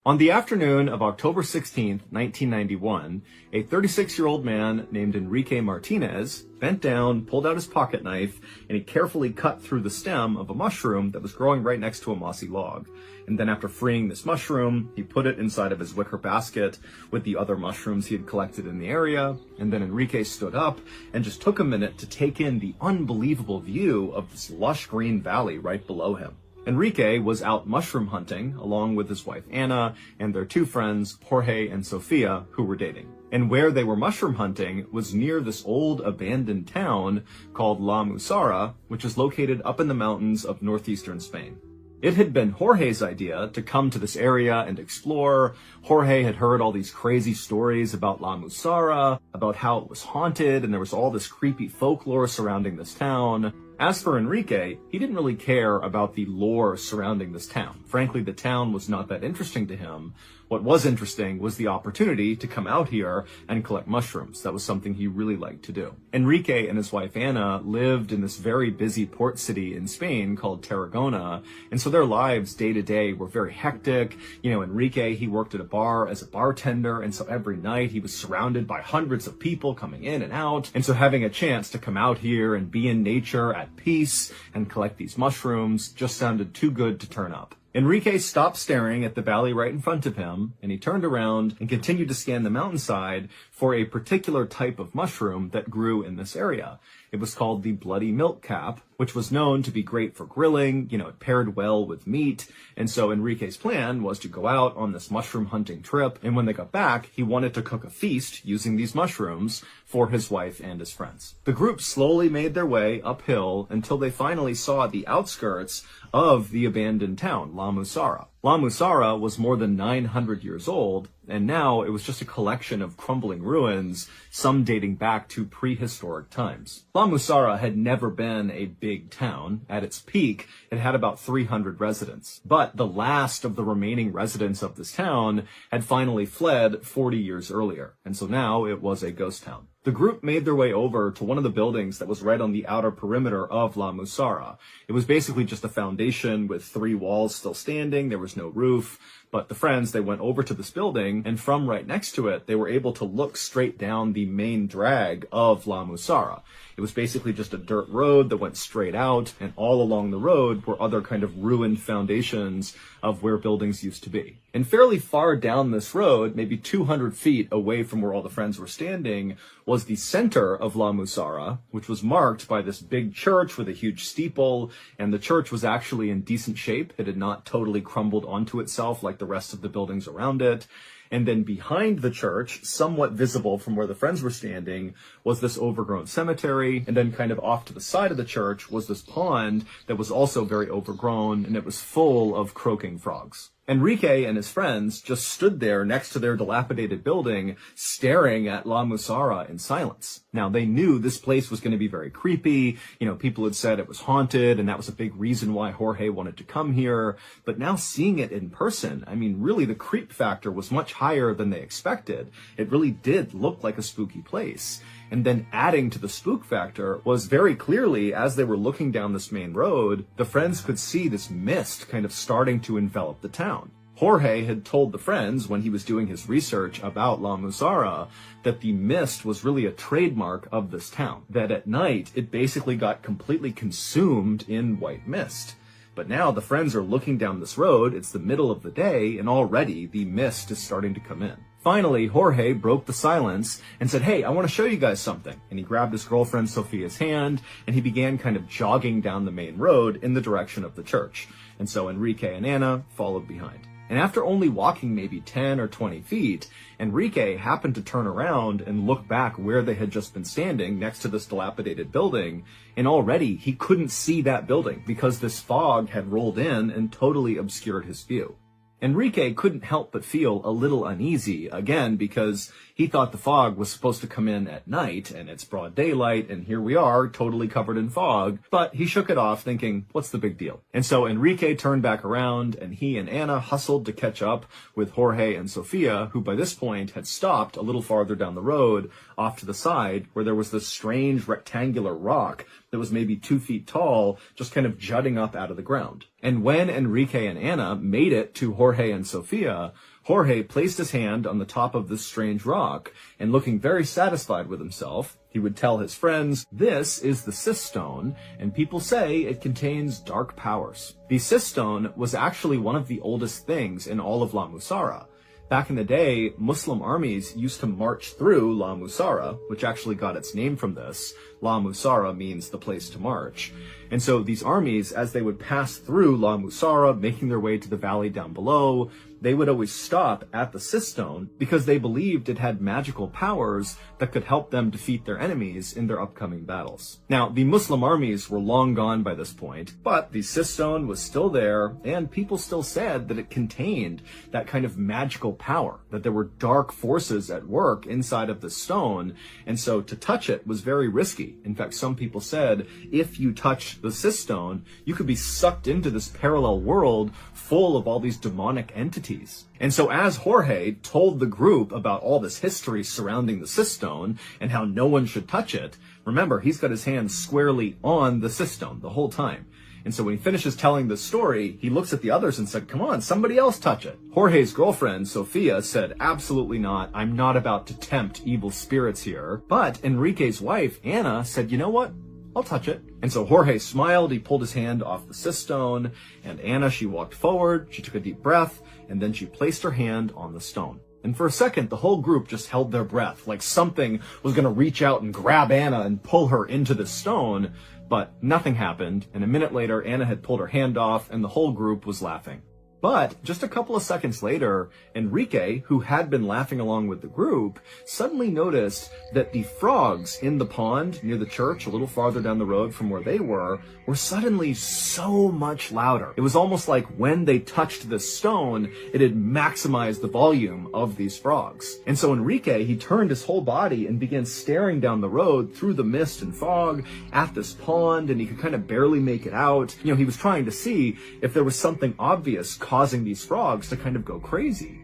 On the afternoon of October 16th, 1991, a 36-year-old man named Enrique Martinez bent down, pulled out his pocket knife, and he carefully cut through the stem of a mushroom that was growing right next to a mossy log. And then after freeing this mushroom, he put it inside of his wicker basket with the other mushrooms he had collected in the area. And then Enrique stood up and just took a minute to take in the unbelievable view of this lush green valley right below him. Enrique was out mushroom hunting along with his wife Anna and their two friends Jorge and Sofia, who were dating. And where they were mushroom hunting was near this old abandoned town called La Musara, which is located up in the mountains of northeastern Spain. It had been Jorge's idea to come to this area and explore. Jorge had heard all these crazy stories about La Musara, about how it was haunted, and there was all this creepy folklore surrounding this town. As for Enrique, he didn't really care about the lore surrounding this town. Frankly, the town was not that interesting to him. What was interesting was the opportunity to come out here and collect mushrooms. That was something he really liked to do. Enrique and his wife Anna lived in this very busy port city in Spain called Tarragona, and so their lives day to day were very hectic. Enrique, he worked at a bar as a bartender, and so every night he was surrounded by hundreds of people coming in and out. And so having a chance to come out here and be in nature at peace and collect these mushrooms just sounded too good to turn up. Enrique stopped staring at the valley right in front of him, and he turned around and continued to scan the mountainside for a particular type of mushroom that grew in this area. It was called the bloody milk cap, which was known to be great for grilling. It paired well with meat. And so Enrique's plan was to go out on this mushroom hunting trip, and when they got back, he wanted to cook a feast using these mushrooms for his wife and his friends. The group slowly made their way uphill until they finally saw the outskirts of the abandoned town, La Musara. La Musara was more than 900 years old, and now it was just a collection of crumbling ruins, some dating back to prehistoric times. La Musara had never been a big town. At its peak, it had about 300 residents. But the last of the remaining residents of this town had finally fled 40 years earlier, and so now it was a ghost town. The group made their way over to one of the buildings that was right on the outer perimeter of La Musara. It was basically just a foundation with 3 walls still standing. There was no roof. But the friends, they went over to this building, and from right next to it, they were able to look straight down the main drag of La Musara. It was basically just a dirt road that went straight out, and all along the road were other kind of ruined foundations of where buildings used to be. And fairly far down this road, maybe 200 feet away from where all the friends were standing, was the center of La Musara, which was marked by this big church with a huge steeple, and the church was actually in decent shape. It had not totally crumbled onto itself like the rest of the buildings around it. And then behind the church, somewhat visible from where the friends were standing, was this overgrown cemetery. And then kind of off to the side of the church was this pond that was also very overgrown, and it was full of croaking frogs. Enrique and his friends just stood there next to their dilapidated building, staring at La Musara in silence. Now, they knew this place was going to be very creepy. People had said it was haunted, and that was a big reason why Jorge wanted to come here. But now seeing it in person, really the creep factor was much higher than they expected. It really did look like a spooky place. And then adding to the spook factor was very clearly, as they were looking down this main road, the friends could see this mist kind of starting to envelop the town. Jorge had told the friends when he was doing his research about La Musara that the mist was really a trademark of this town, that at night it basically got completely consumed in white mist. But now the friends are looking down this road, it's the middle of the day, and already the mist is starting to come in. Finally, Jorge broke the silence and said, "Hey, I want to show you guys something." And he grabbed his girlfriend Sofia's hand, and he began kind of jogging down the main road in the direction of the church. And so Enrique and Anna followed behind. And after only walking maybe 10 or 20 feet, Enrique happened to turn around and look back where they had just been standing next to this dilapidated building, and already he couldn't see that building because this fog had rolled in and totally obscured his view. Enrique couldn't help but feel a little uneasy, again, because he thought the fog was supposed to come in at night, and it's broad daylight, and here we are, totally covered in fog. But he shook it off, thinking, what's the big deal? And so Enrique turned back around, and he and Anna hustled to catch up with Jorge and Sofia, who by this point had stopped a little farther down the road, off to the side, where there was this strange rectangular rock that was maybe 2 feet tall, just kind of jutting up out of the ground. And when Enrique and Anna made it to Jorge and Sofia, Jorge placed his hand on the top of this strange rock, and looking very satisfied with himself, he would tell his friends, "This is the Sis Stone, and people say it contains dark powers." The Sis Stone was actually one of the oldest things in all of La Musara. Back in the day, Muslim armies used to march through La Musara, which actually got its name from this. La Musara means the place to march. And so these armies, as they would pass through La Musara, making their way to the valley down below, they would always stop at the Sis Stone because they believed it had magical powers that could help them defeat their enemies in their upcoming battles. Now, the Muslim armies were long gone by this point, but the Sis Stone was still there, and people still said that it contained that kind of magical power, that there were dark forces at work inside of the stone, and so to touch it was very risky. In fact, some people said if you touched the Sis Stone, you could be sucked into this parallel world full of all these demonic entities. And so as Jorge told the group about all this history surrounding the Sis Stone and how no one should touch it, remember, he's got his hand squarely on the Sis Stone the whole time. And so when he finishes telling the story, he looks at the others and said, "Come on, somebody else touch it." Jorge's girlfriend, Sofia, said, "Absolutely not. I'm not about to tempt evil spirits here." But Enrique's wife, Anna, said, "You know what? I'll touch it." And so Jorge smiled, he pulled his hand off the Sis Stone, and Anna, she walked forward, she took a deep breath, and then she placed her hand on the stone. And for a second, the whole group just held their breath, like something was going to reach out and grab Anna and pull her into the stone, but nothing happened, and a minute later, Anna had pulled her hand off, and the whole group was laughing. But just a couple of seconds later, Enrique, who had been laughing along with the group, suddenly noticed that the frogs in the pond near the church, a little farther down the road from where they were suddenly so much louder. It was almost like when they touched the stone, it had maximized the volume of these frogs. And so Enrique, he turned his whole body and began staring down the road through the mist and fog at this pond, and he could kind of barely make it out. You know, he was trying to see if there was something obvious causing these frogs to kind of go crazy.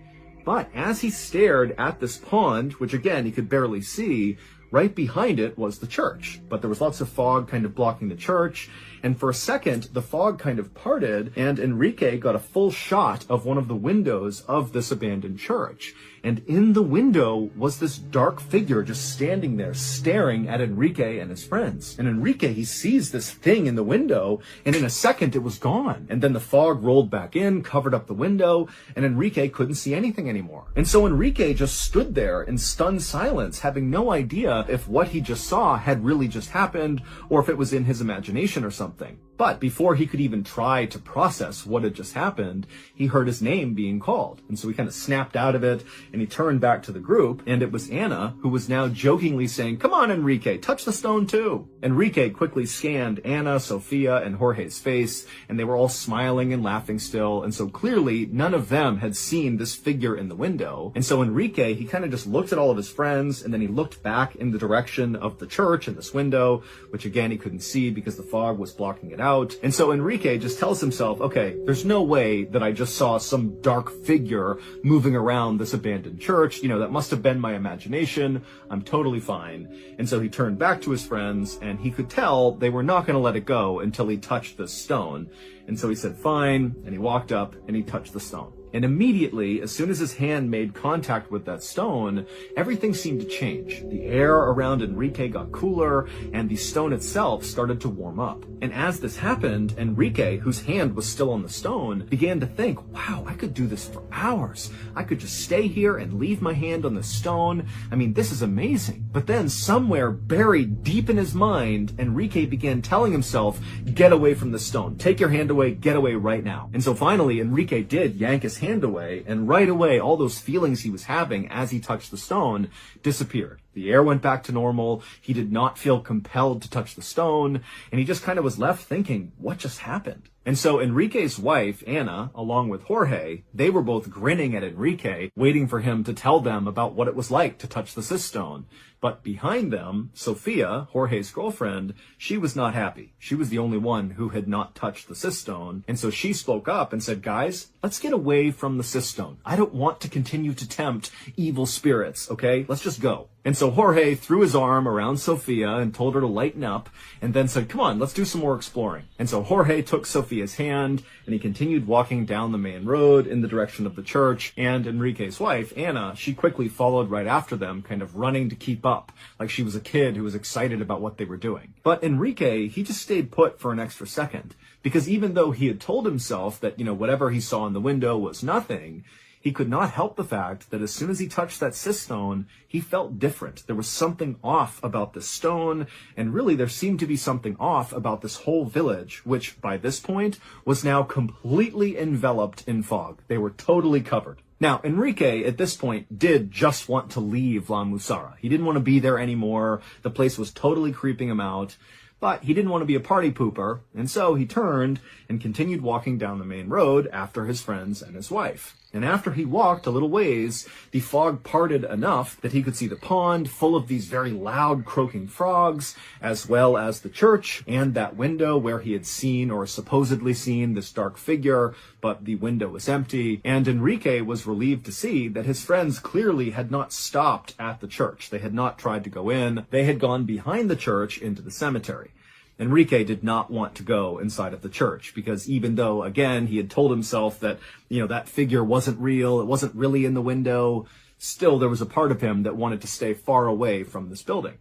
But as he stared at this pond, which again he could barely see, right behind it was the church. But there was lots of fog kind of blocking the church, and for a second the fog kind of parted, and Enrique got a full shot of one of the windows of this abandoned church. And in the window was this dark figure just standing there staring at Enrique and his friends. And Enrique, he sees this thing in the window, and in a second it was gone. And then the fog rolled back in, covered up the window, and Enrique couldn't see anything anymore. And so Enrique just stood there in stunned silence, having no idea if what he just saw had really just happened or if it was in his imagination or something. But before he could even try to process what had just happened, he heard his name being called. And so he kind of snapped out of it, and he turned back to the group, and it was Anna, who was now jokingly saying, "Come on, Enrique, touch the stone too." Enrique quickly scanned Anna, Sofia, and Jorge's face, and they were all smiling and laughing still, and so clearly none of them had seen this figure in the window. And so Enrique, he kind of just looked at all of his friends, and then he looked back in the direction of the church and this window, which again he couldn't see because the fog was blocking it out. And so Enrique just tells himself, okay, there's no way that I just saw some dark figure moving around this abandoned church. You know, that must have been my imagination. I'm totally fine. And so he turned back to his friends, and he could tell they were not going to let it go until he touched this stone. And so he said, fine, and he walked up and he touched the stone. And immediately, as soon as his hand made contact with that stone, everything seemed to change. The air around Enrique got cooler, and the stone itself started to warm up. And as this happened, Enrique, whose hand was still on the stone, began to think, wow, I could do this for hours. I could just stay here and leave my hand on the stone. I mean, this is amazing. But then somewhere buried deep in his mind, Enrique began telling himself, get away from the stone. Take your hand away, get away right now. And so finally, Enrique did yank his hand away, and right away all those feelings he was having as he touched the stone disappeared. The air went back to normal. He did not feel compelled to touch the stone, and he just kind of was left thinking, what just happened? And so Enrique's wife, Anna, along with Jorge, they were both grinning at Enrique, waiting for him to tell them about what it was like to touch the Sis Stone. But behind them, Sofia, Jorge's girlfriend, she was not happy. She was the only one who had not touched the Sis Stone. And so she spoke up and said, guys, let's get away from the Sis Stone. I don't want to continue to tempt evil spirits, okay? Let's just go. And so Jorge threw his arm around Sophia and told her to lighten up, and then said, come on, let's do some more exploring. And so Jorge took Sophia's hand, and he continued walking down the main road in the direction of the church, and Enrique's wife, Anna, she quickly followed right after them, kind of running to keep up, like she was a kid who was excited about what they were doing. But Enrique, he just stayed put for an extra second, because even though he had told himself that, whatever he saw in the window was nothing, he could not help the fact that as soon as he touched that stone, he felt different. There was something off about the stone, and really there seemed to be something off about this whole village, which by this point was now completely enveloped in fog. They were totally covered. Now, Enrique, at this point, did just want to leave La Musara. He didn't want to be there anymore. The place was totally creeping him out. But he didn't want to be a party pooper, and so he turned and continued walking down the main road after his friends and his wife. And after he walked a little ways, the fog parted enough that he could see the pond full of these very loud croaking frogs, as well as the church and that window where he had seen or supposedly seen this dark figure, but the window was empty. And Enrique was relieved to see that his friends clearly had not stopped at the church. They had not tried to go in. They had gone behind the church into the cemetery. Enrique did not want to go inside of the church because even though, again, he had told himself that, that figure wasn't real, it wasn't really in the window, still there was a part of him that wanted to stay far away from this building.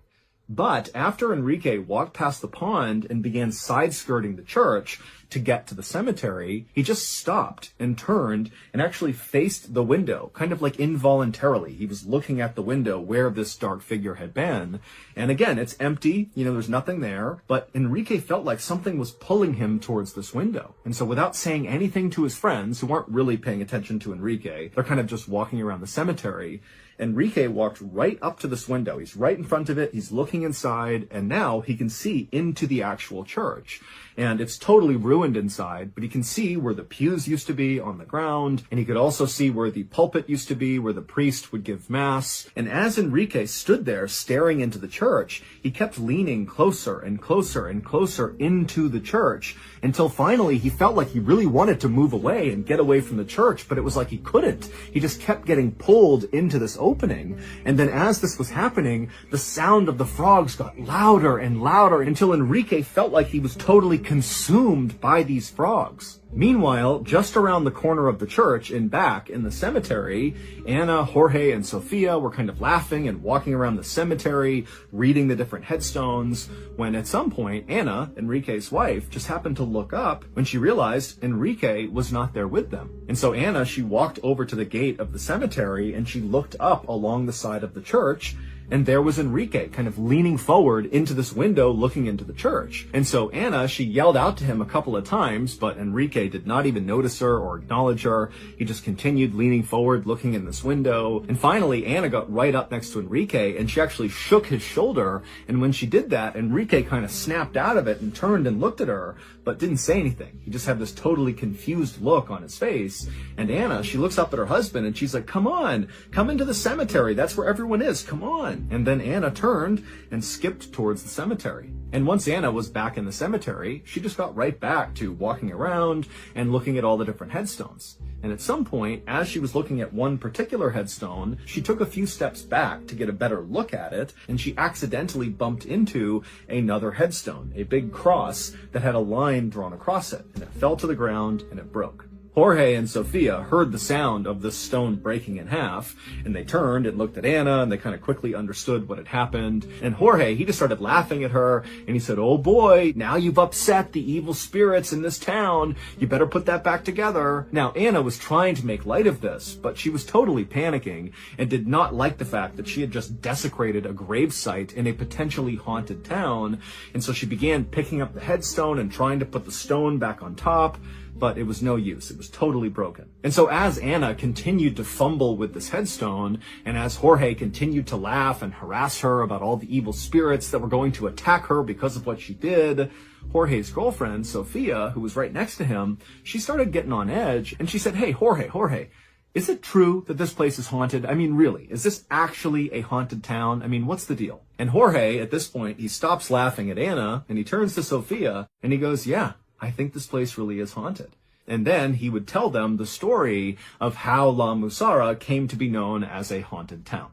But after Enrique walked past the pond and began side-skirting the church to get to the cemetery, he just stopped and turned and actually faced the window, kind of like involuntarily. He was looking at the window where this dark figure had been. And again, it's empty, there's nothing there, but Enrique felt like something was pulling him towards this window. And so without saying anything to his friends, who weren't really paying attention to Enrique, they're kind of just walking around the cemetery, Enrique walked right up to this window. He's right in front of it. He's looking inside, and now he can see into the actual church. And it's totally ruined inside, but he can see where the pews used to be on the ground, and he could also see where the pulpit used to be, where the priest would give mass. And as Enrique stood there staring into the church, he kept leaning closer and closer and closer into the church until finally he felt like he really wanted to move away and get away from the church, but it was like he couldn't. He just kept getting pulled into this opening. And then as this was happening, the sound of the frogs got louder and louder until Enrique felt like he was totally consumed by these frogs. Meanwhile, just around the corner of the church and back in the cemetery, Anna, Jorge, and Sophia were kind of laughing and walking around the cemetery, reading the different headstones, when at some point, Anna, Enrique's wife, just happened to look up when she realized Enrique was not there with them. And so Anna, she walked over to the gate of the cemetery and she looked up along the side of the church, and there was Enrique kind of leaning forward into this window looking into the church. And so Anna, she yelled out to him a couple of times, but Enrique did not even notice her or acknowledge her. He just continued leaning forward looking in this window. And finally, Anna got right up next to Enrique and she actually shook his shoulder. And when she did that, Enrique kind of snapped out of it and turned and looked at her, but didn't say anything. He just had this totally confused look on his face. And Anna, she looks up at her husband and she's like, come on, come into the cemetery. That's where everyone is. Come on. And then Anna turned and skipped towards the cemetery. And once Anna was back in the cemetery, she just got right back to walking around and looking at all the different headstones. And at some point, as she was looking at one particular headstone, she took a few steps back to get a better look at it, and she accidentally bumped into another headstone, a big cross that had a line drawn across it, and it fell to the ground and it broke. Jorge and Sophia heard the sound of this stone breaking in half, and they turned and looked at Anna, and they kind of quickly understood what had happened. And Jorge, he just started laughing at her, and he said, oh boy, now you've upset the evil spirits in this town. You better put that back together. Now, Anna was trying to make light of this, but she was totally panicking and did not like the fact that she had just desecrated a gravesite in a potentially haunted town. And so she began picking up the headstone and trying to put the stone back on top, but it was no use. It was totally broken. And so as Anna continued to fumble with this headstone, and as Jorge continued to laugh and harass her about all the evil spirits that were going to attack her because of what she did, Jorge's girlfriend, Sophia, who was right next to him, she started getting on edge, and she said, hey, Jorge, is it true that this place is haunted? I mean, really, is this actually a haunted town? I mean, what's the deal? And Jorge, at this point, he stops laughing at Anna, and he turns to Sophia, and he goes, yeah, I think this place really is haunted. And then he would tell them the story of how La Musara came to be known as a haunted town.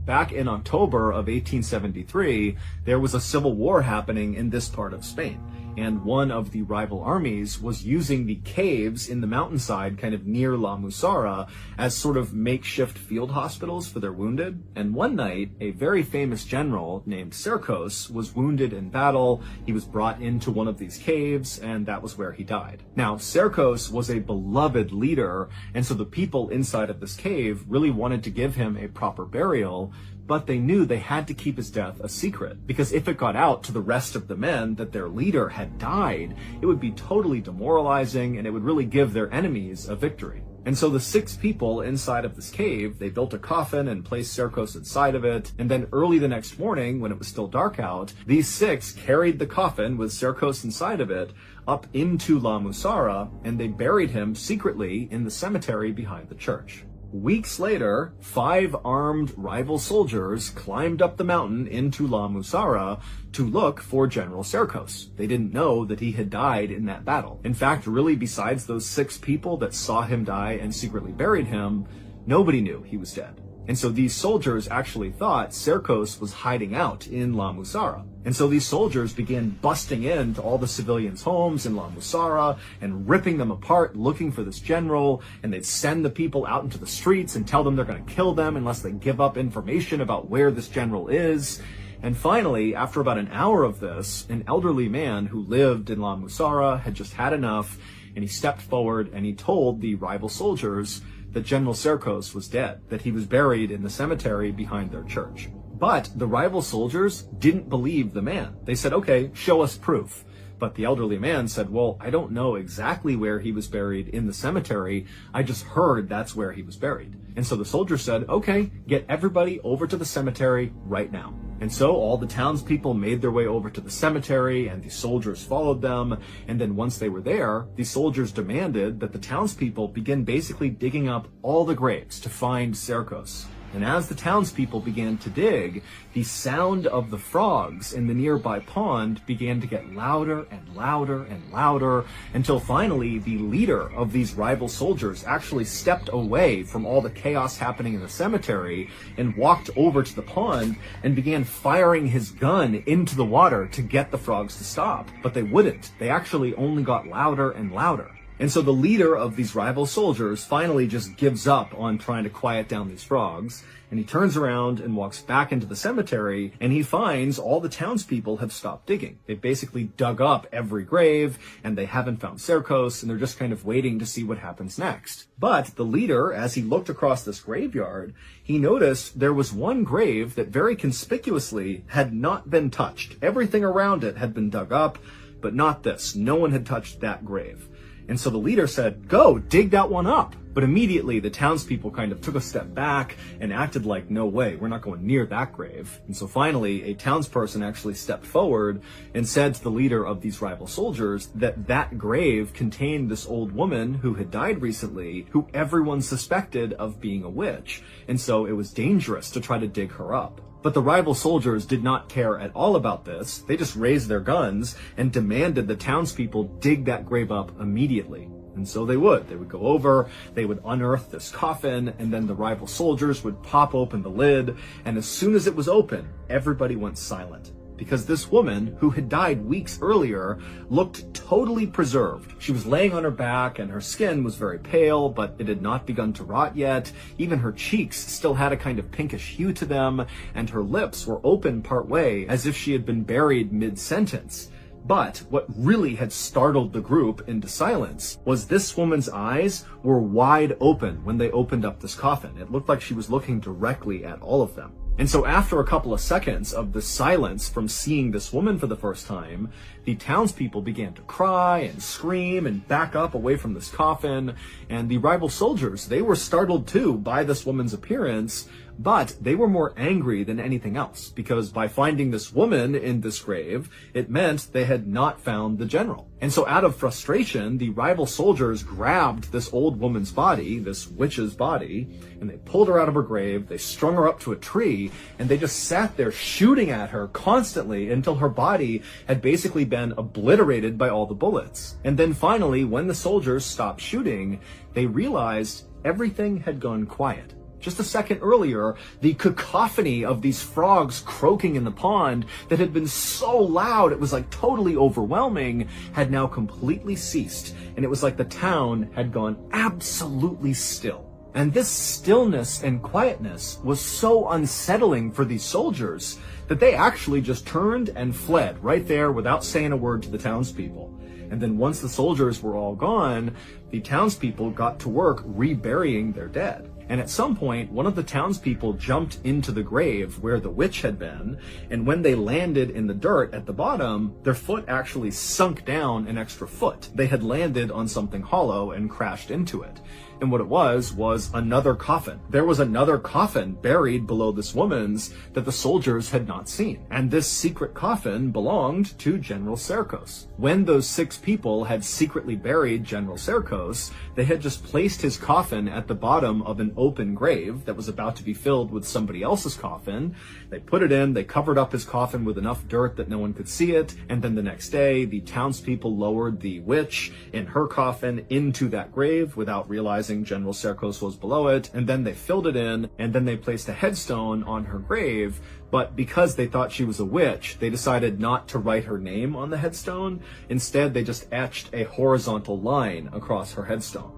Back in October of 1873, there was a civil war happening in this part of Spain. And one of the rival armies was using the caves in the mountainside kind of near La Musara as sort of makeshift field hospitals for their wounded. And one night, a very famous general named Cercos was wounded in battle. He was brought into one of these caves, and that was where he died. Now, Cercos was a beloved leader, and so the people inside of this cave really wanted to give him a proper burial, but they knew they had to keep his death a secret, because if it got out to the rest of the men that their leader had died, it would be totally demoralizing, and it would really give their enemies a victory. And so the 6 people inside of this cave, they built a coffin and placed Cercos inside of it, and then early the next morning, when it was still dark out, these 6 carried the coffin with Cercos inside of it up into La Musara, and they buried him secretly in the cemetery behind the church. Weeks later, 5 armed rival soldiers climbed up the mountain into La Musara to look for General Cercos. They didn't know that he had died in that battle. In fact, really, besides those 6 people that saw him die and secretly buried him, nobody knew he was dead. And so these soldiers actually thought Cercos was hiding out in La Musara. And so these soldiers began busting into all the civilians' homes in La Musara and ripping them apart looking for this general, and they'd send the people out into the streets and tell them they're going to kill them unless they give up information about where this general is. And finally, after about an hour of this, an elderly man who lived in La Musara had just had enough, and he stepped forward and he told the rival soldiers that General Cercos was dead, that he was buried in the cemetery behind their church. But the rival soldiers didn't believe the man. They said, okay, show us proof. But the elderly man said, well, I don't know exactly where he was buried in the cemetery. I just heard that's where he was buried. And so the soldier said, okay, get everybody over to the cemetery right now. And so all the townspeople made their way over to the cemetery, and the soldiers followed them. And then once they were there, the soldiers demanded that the townspeople begin basically digging up all the graves to find Cercos. And as the townspeople began to dig, the sound of the frogs in the nearby pond began to get louder and louder and louder, until finally the leader of these rival soldiers actually stepped away from all the chaos happening in the cemetery and walked over to the pond and began firing his gun into the water to get the frogs to stop. But they wouldn't. They actually only got louder and louder. And so the leader of these rival soldiers finally just gives up on trying to quiet down these frogs, and he turns around and walks back into the cemetery, and he finds all the townspeople have stopped digging. They've basically dug up every grave, and they haven't found Cercos, and they're just kind of waiting to see what happens next. But the leader, as he looked across this graveyard, he noticed there was one grave that very conspicuously had not been touched. Everything around it had been dug up, but not this. No one had touched that grave. And so the leader said, go, dig that one up. But immediately the townspeople kind of took a step back and acted like, no way, we're not going near that grave. And so finally, a townsperson actually stepped forward and said to the leader of these rival soldiers that that grave contained this old woman who had died recently, who everyone suspected of being a witch. And so it was dangerous to try to dig her up. But the rival soldiers did not care at all about this. They just raised their guns and demanded the townspeople dig that grave up immediately. And so they would. They would go over, they would unearth this coffin, and then the rival soldiers would pop open the lid. And as soon as it was open, everybody went silent. Because this woman, who had died weeks earlier, looked totally preserved. She was laying on her back, and her skin was very pale, but it had not begun to rot yet. Even her cheeks still had a kind of pinkish hue to them, and her lips were open partway, as if she had been buried mid-sentence. But what really had startled the group into silence was this woman's eyes were wide open when they opened up this coffin. It looked like she was looking directly at all of them. And so after a couple of seconds of the silence from seeing this woman for the first time, the townspeople began to cry and scream and back up away from this coffin. And the rival soldiers, they were startled too by this woman's appearance, but they were more angry than anything else, because by finding this woman in this grave, it meant they had not found the general. And so out of frustration, the rival soldiers grabbed this old woman's body, this witch's body, and they pulled her out of her grave, they strung her up to a tree, and they just sat there shooting at her constantly until her body had basically been obliterated by all the bullets. And then finally, when the soldiers stopped shooting, they realized everything had gone quiet. Just a second earlier, the cacophony of these frogs croaking in the pond that had been so loud it was like totally overwhelming had now completely ceased, and it was like the town had gone absolutely still. And this stillness and quietness was so unsettling for these soldiers that they actually just turned and fled right there without saying a word to the townspeople. And then once the soldiers were all gone, the townspeople got to work reburying their dead. And at some point, one of the townspeople jumped into the grave where the witch had been, and when they landed in the dirt at the bottom, their foot actually sunk down an extra foot. They had landed on something hollow and crashed into it. And what it was another coffin. There was another coffin buried below this woman's that the soldiers had not seen. And this secret coffin belonged to General Serkos. When those 6 people had secretly buried General Serkos, they had just placed his coffin at the bottom of an open grave that was about to be filled with somebody else's coffin. They put it in, they covered up his coffin with enough dirt that no one could see it, and then the next day, the townspeople lowered the witch in her coffin into that grave without realizing General Serkos was below it, and then they filled it in, and then they placed a headstone on her grave. But because they thought she was a witch, they decided not to write her name on the headstone. Instead, they just etched a horizontal line across her headstone.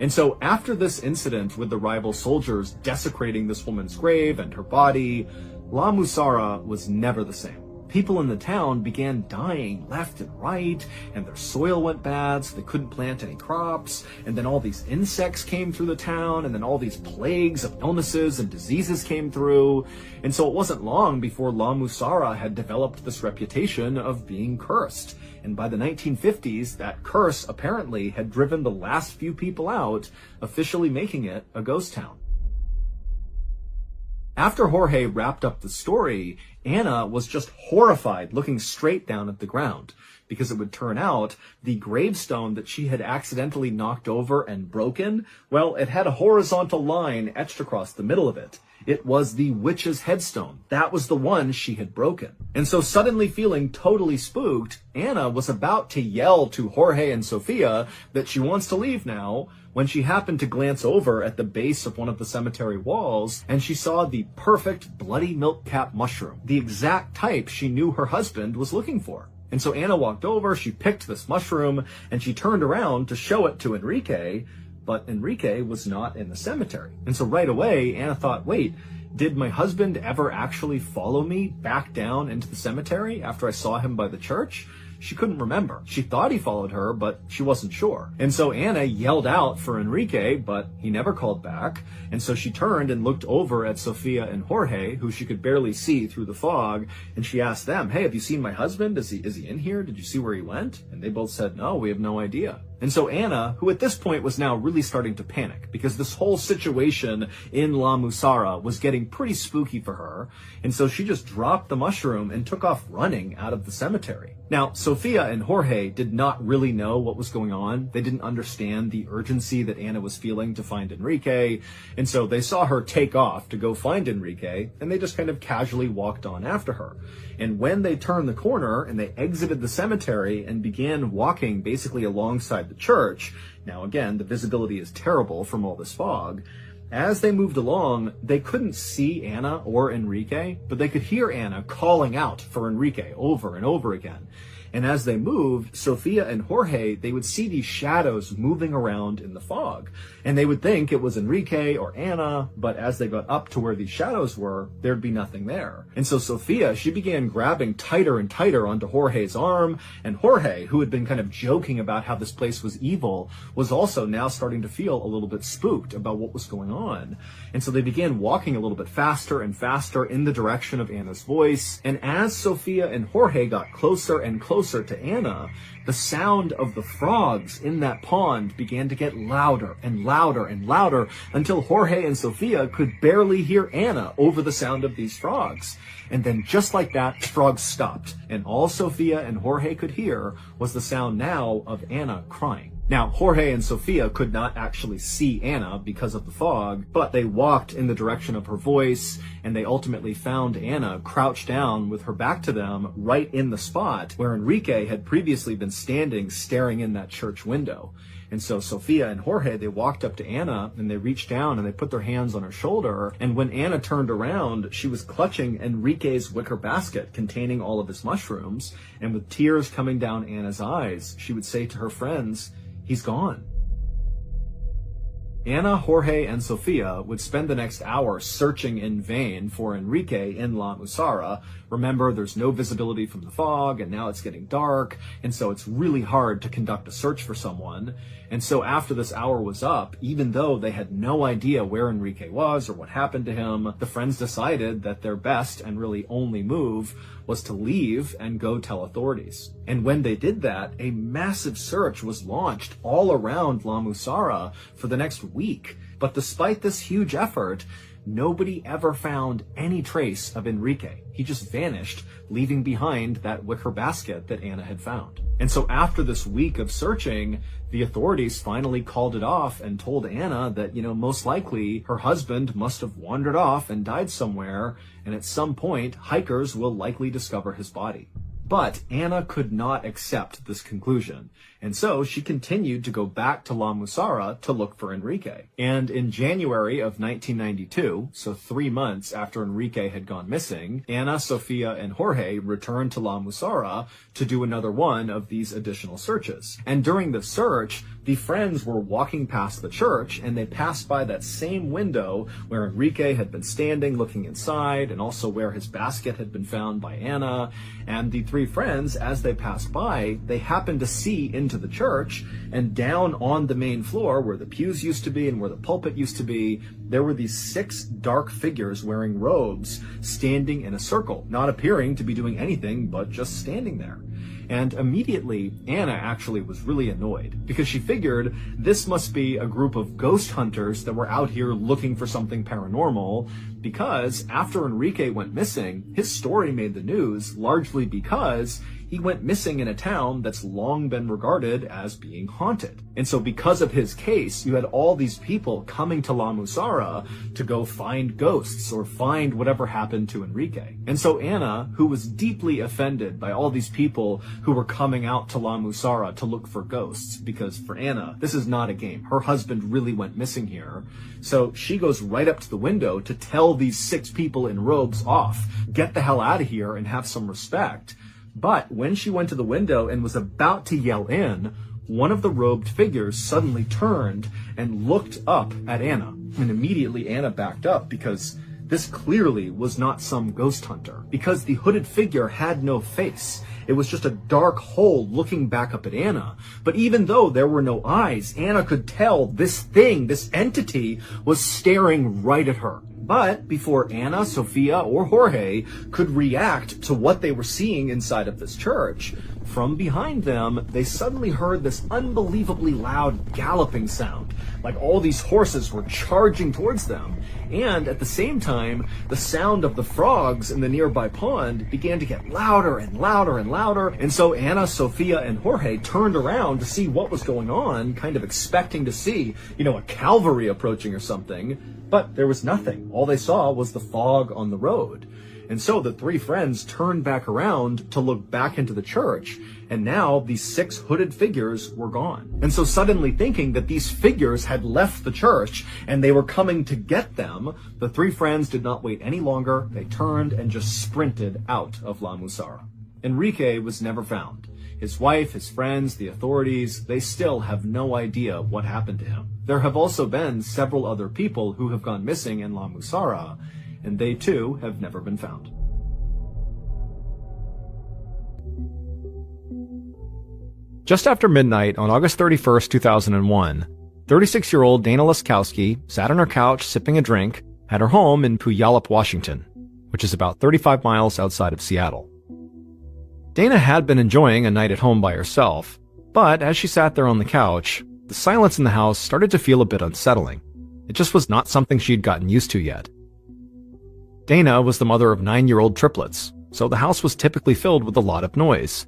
And so after this incident with the rival soldiers desecrating this woman's grave and her body, La Musara was never the same. People in the town began dying left and right, and their soil went bad, so they couldn't plant any crops, and then all these insects came through the town, and then all these plagues of illnesses and diseases came through. And so it wasn't long before La Musara had developed this reputation of being cursed. And by the 1950s, that curse apparently had driven the last few people out, officially making it a ghost town. After Jorge wrapped up the story, Anna was just horrified looking straight down at the ground, because it would turn out the gravestone that she had accidentally knocked over and broken, well, it had a horizontal line etched across the middle of it. It was the witch's headstone. That was the one she had broken. And so suddenly feeling totally spooked, Anna was about to yell to Jorge and Sofia that she wants to leave now, when she happened to glance over at the base of one of the cemetery walls, and she saw the perfect bloody milk cap mushroom, the exact type she knew her husband was looking for. And so Anna walked over, she picked this mushroom, and she turned around to show it to Enrique, but Enrique was not in the cemetery. And so right away, Anna thought, wait, did my husband ever actually follow me back down into the cemetery after I saw him by the church? She couldn't remember. She thought he followed her, but she wasn't sure. And so Anna yelled out for Enrique, but he never called back. And so she turned and looked over at Sofia and Jorge, who she could barely see through the fog, and she asked them, hey, have you seen my husband? Is he in here? Did you see where he went? And they both said, no, we have no idea. And so Anna, who at this point was now really starting to panic because this whole situation in La Musara was getting pretty spooky for her, and so she just dropped the mushroom and took off running out of the cemetery. Now, Sofia and Jorge did not really know what was going on. They didn't understand the urgency that Anna was feeling to find Enrique, and so they saw her take off to go find Enrique, and they just kind of casually walked on after her. And when they turned the corner and they exited the cemetery and began walking basically alongside the church, now again, the visibility is terrible from all this fog, as they moved along, they couldn't see Anna or Enrique, but they could hear Anna calling out for Enrique over and over again. And as they moved, Sofia and Jorge, they would see these shadows moving around in the fog. And they would think it was Enrique or Anna, but as they got up to where these shadows were, there'd be nothing there. And so Sofia, she began grabbing tighter and tighter onto Jorge's arm, and Jorge, who had been kind of joking about how this place was evil, was also now starting to feel a little bit spooked about what was going on. And so they began walking a little bit faster and faster in the direction of Anna's voice. And as Sofia and Jorge got closer and closer to Anna, the sound of the frogs in that pond began to get louder and louder and louder until Jorge and Sofia could barely hear Anna over the sound of these frogs. And then just like that, the frogs stopped, and all Sofia and Jorge could hear was the sound now of Anna crying. Now, Jorge and Sofia could not actually see Anna because of the fog, but they walked in the direction of her voice, and they ultimately found Anna crouched down with her back to them right in the spot where Enrique had previously been standing staring in that church window. And so Sophia and Jorge, they walked up to Anna and they reached down and they put their hands on her shoulder. And when Anna turned around, she was clutching Enrique's wicker basket containing all of his mushrooms. And with tears coming down Anna's eyes, she would say to her friends, "He's gone." Anna, Jorge, and Sophia would spend the next hour searching in vain for Enrique in La Musara. Remember, there's no visibility from the fog, and now it's getting dark, and so it's really hard to conduct a search for someone. And so after this hour was up, even though they had no idea where Enrique was or what happened to him, the friends decided that their best and really only move was to leave and go tell authorities. And when they did that, a massive search was launched all around La Musara for the next week. But despite this huge effort, nobody ever found any trace of Enrique. He just vanished, leaving behind that wicker basket that Anna had found. And so after this week of searching, the authorities finally called it off and told Anna that, most likely her husband must have wandered off and died somewhere, and at some point, hikers will likely discover his body. But Anna could not accept this conclusion, and so she continued to go back to La Musara to look for Enrique. And in January of 1992, so 3 months after Enrique had gone missing, Anna, Sophia, and Jorge returned to La Musara to do another one of these additional searches. And during the search, the friends were walking past the church, and they passed by that same window where Enrique had been standing looking inside, and also where his basket had been found by Anna. And the three friends, as they passed by, they happened to see into the church, and down on the main floor where the pews used to be and where the pulpit used to be, there were these 6 dark figures wearing robes standing in a circle, not appearing to be doing anything but just standing there. And immediately, Anna actually was really annoyed because she figured this must be a group of ghost hunters that were out here looking for something paranormal, because after Enrique went missing, his story made the news largely because he went missing in a town that's long been regarded as being haunted. And so because of his case, you had all these people coming to La Musara to go find ghosts or find whatever happened to Enrique. And so Anna, who was deeply offended by all these people who were coming out to La Musara to look for ghosts, because for Anna, this is not a game. Her husband really went missing here. So she goes right up to the window to tell these 6 people in robes off, get the hell out of here and have some respect. But when she went to the window and was about to yell in, one of the robed figures suddenly turned and looked up at Anna. And immediately Anna backed up because this clearly was not some ghost hunter, because the hooded figure had no face. It was just a dark hole looking back up at Anna. But even though there were no eyes, Anna could tell this thing, this entity, was staring right at her. But before Anna, Sophia, or Jorge could react to what they were seeing inside of this church, from behind them, they suddenly heard this unbelievably loud galloping sound, like all these horses were charging towards them. And at the same time, the sound of the frogs in the nearby pond began to get louder and louder and louder. And so Anna, Sophia, and Jorge turned around to see what was going on, kind of expecting to see, a cavalry approaching or something. But there was nothing. All they saw was the fog on the road. And so the 3 friends turned back around to look back into the church, and now these 6 hooded figures were gone. And so suddenly thinking that these figures had left the church and they were coming to get them, the 3 friends did not wait any longer. They turned and just sprinted out of La Musara. Enrique was never found. His wife, his friends, the authorities, they still have no idea what happened to him. There have also been several other people who have gone missing in La Musara, and they too have never been found. Just after midnight on August 31st, 2001, 36-year-old Dana Laskowski sat on her couch sipping a drink at her home in Puyallup, Washington, which is about 35 miles outside of Seattle. Dana had been enjoying a night at home by herself, but as she sat there on the couch, the silence in the house started to feel a bit unsettling. It just was not something she'd gotten used to yet. Dana was the mother of 9-year-old triplets, so the house was typically filled with a lot of noise.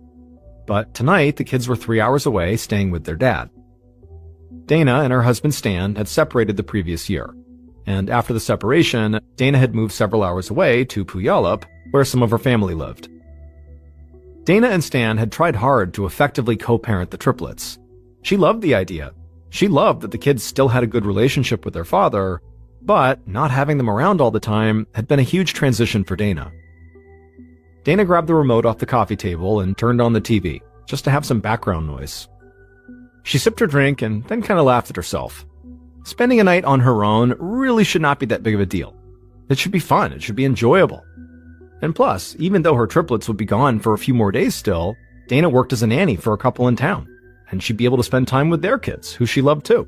But tonight, the kids were 3 hours away, staying with their dad. Dana and her husband Stan had separated the previous year, and after the separation, Dana had moved several hours away to Puyallup, where some of her family lived. Dana and Stan had tried hard to effectively co-parent the triplets. She loved the idea. She loved that the kids still had a good relationship with their father, but not having them around all the time had been a huge transition for Dana. Dana grabbed the remote off the coffee table and turned on the TV, just to have some background noise. She sipped her drink and then kind of laughed at herself. Spending a night on her own really should not be that big of a deal. It should be fun, it should be enjoyable. And plus, even though her triplets would be gone for a few more days still, Dana worked as a nanny for a couple in town, and she'd be able to spend time with their kids, who she loved too.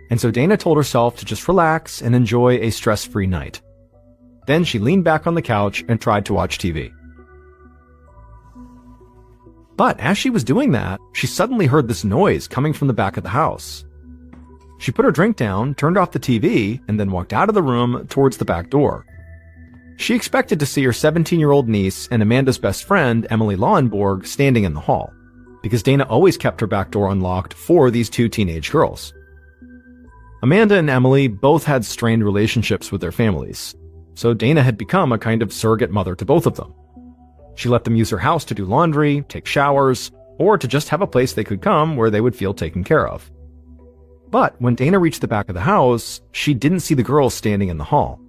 And so Dana told herself to just relax and enjoy a stress-free night. Then she leaned back on the couch and tried to watch TV. But as she was doing that, she suddenly heard this noise coming from the back of the house. She put her drink down, turned off the TV, and then walked out of the room towards the back door. She expected to see her 17-year-old niece and Amanda's best friend, Emily Lauenborg, standing in the hall, because Dana always kept her back door unlocked for these two teenage girls. Amanda and Emily both had strained relationships with their families, so Dana had become a kind of surrogate mother to both of them. She let them use her house to do laundry, take showers, or to just have a place they could come where they would feel taken care of. But when Dana reached the back of the house, she didn't see the girls standing in the hall.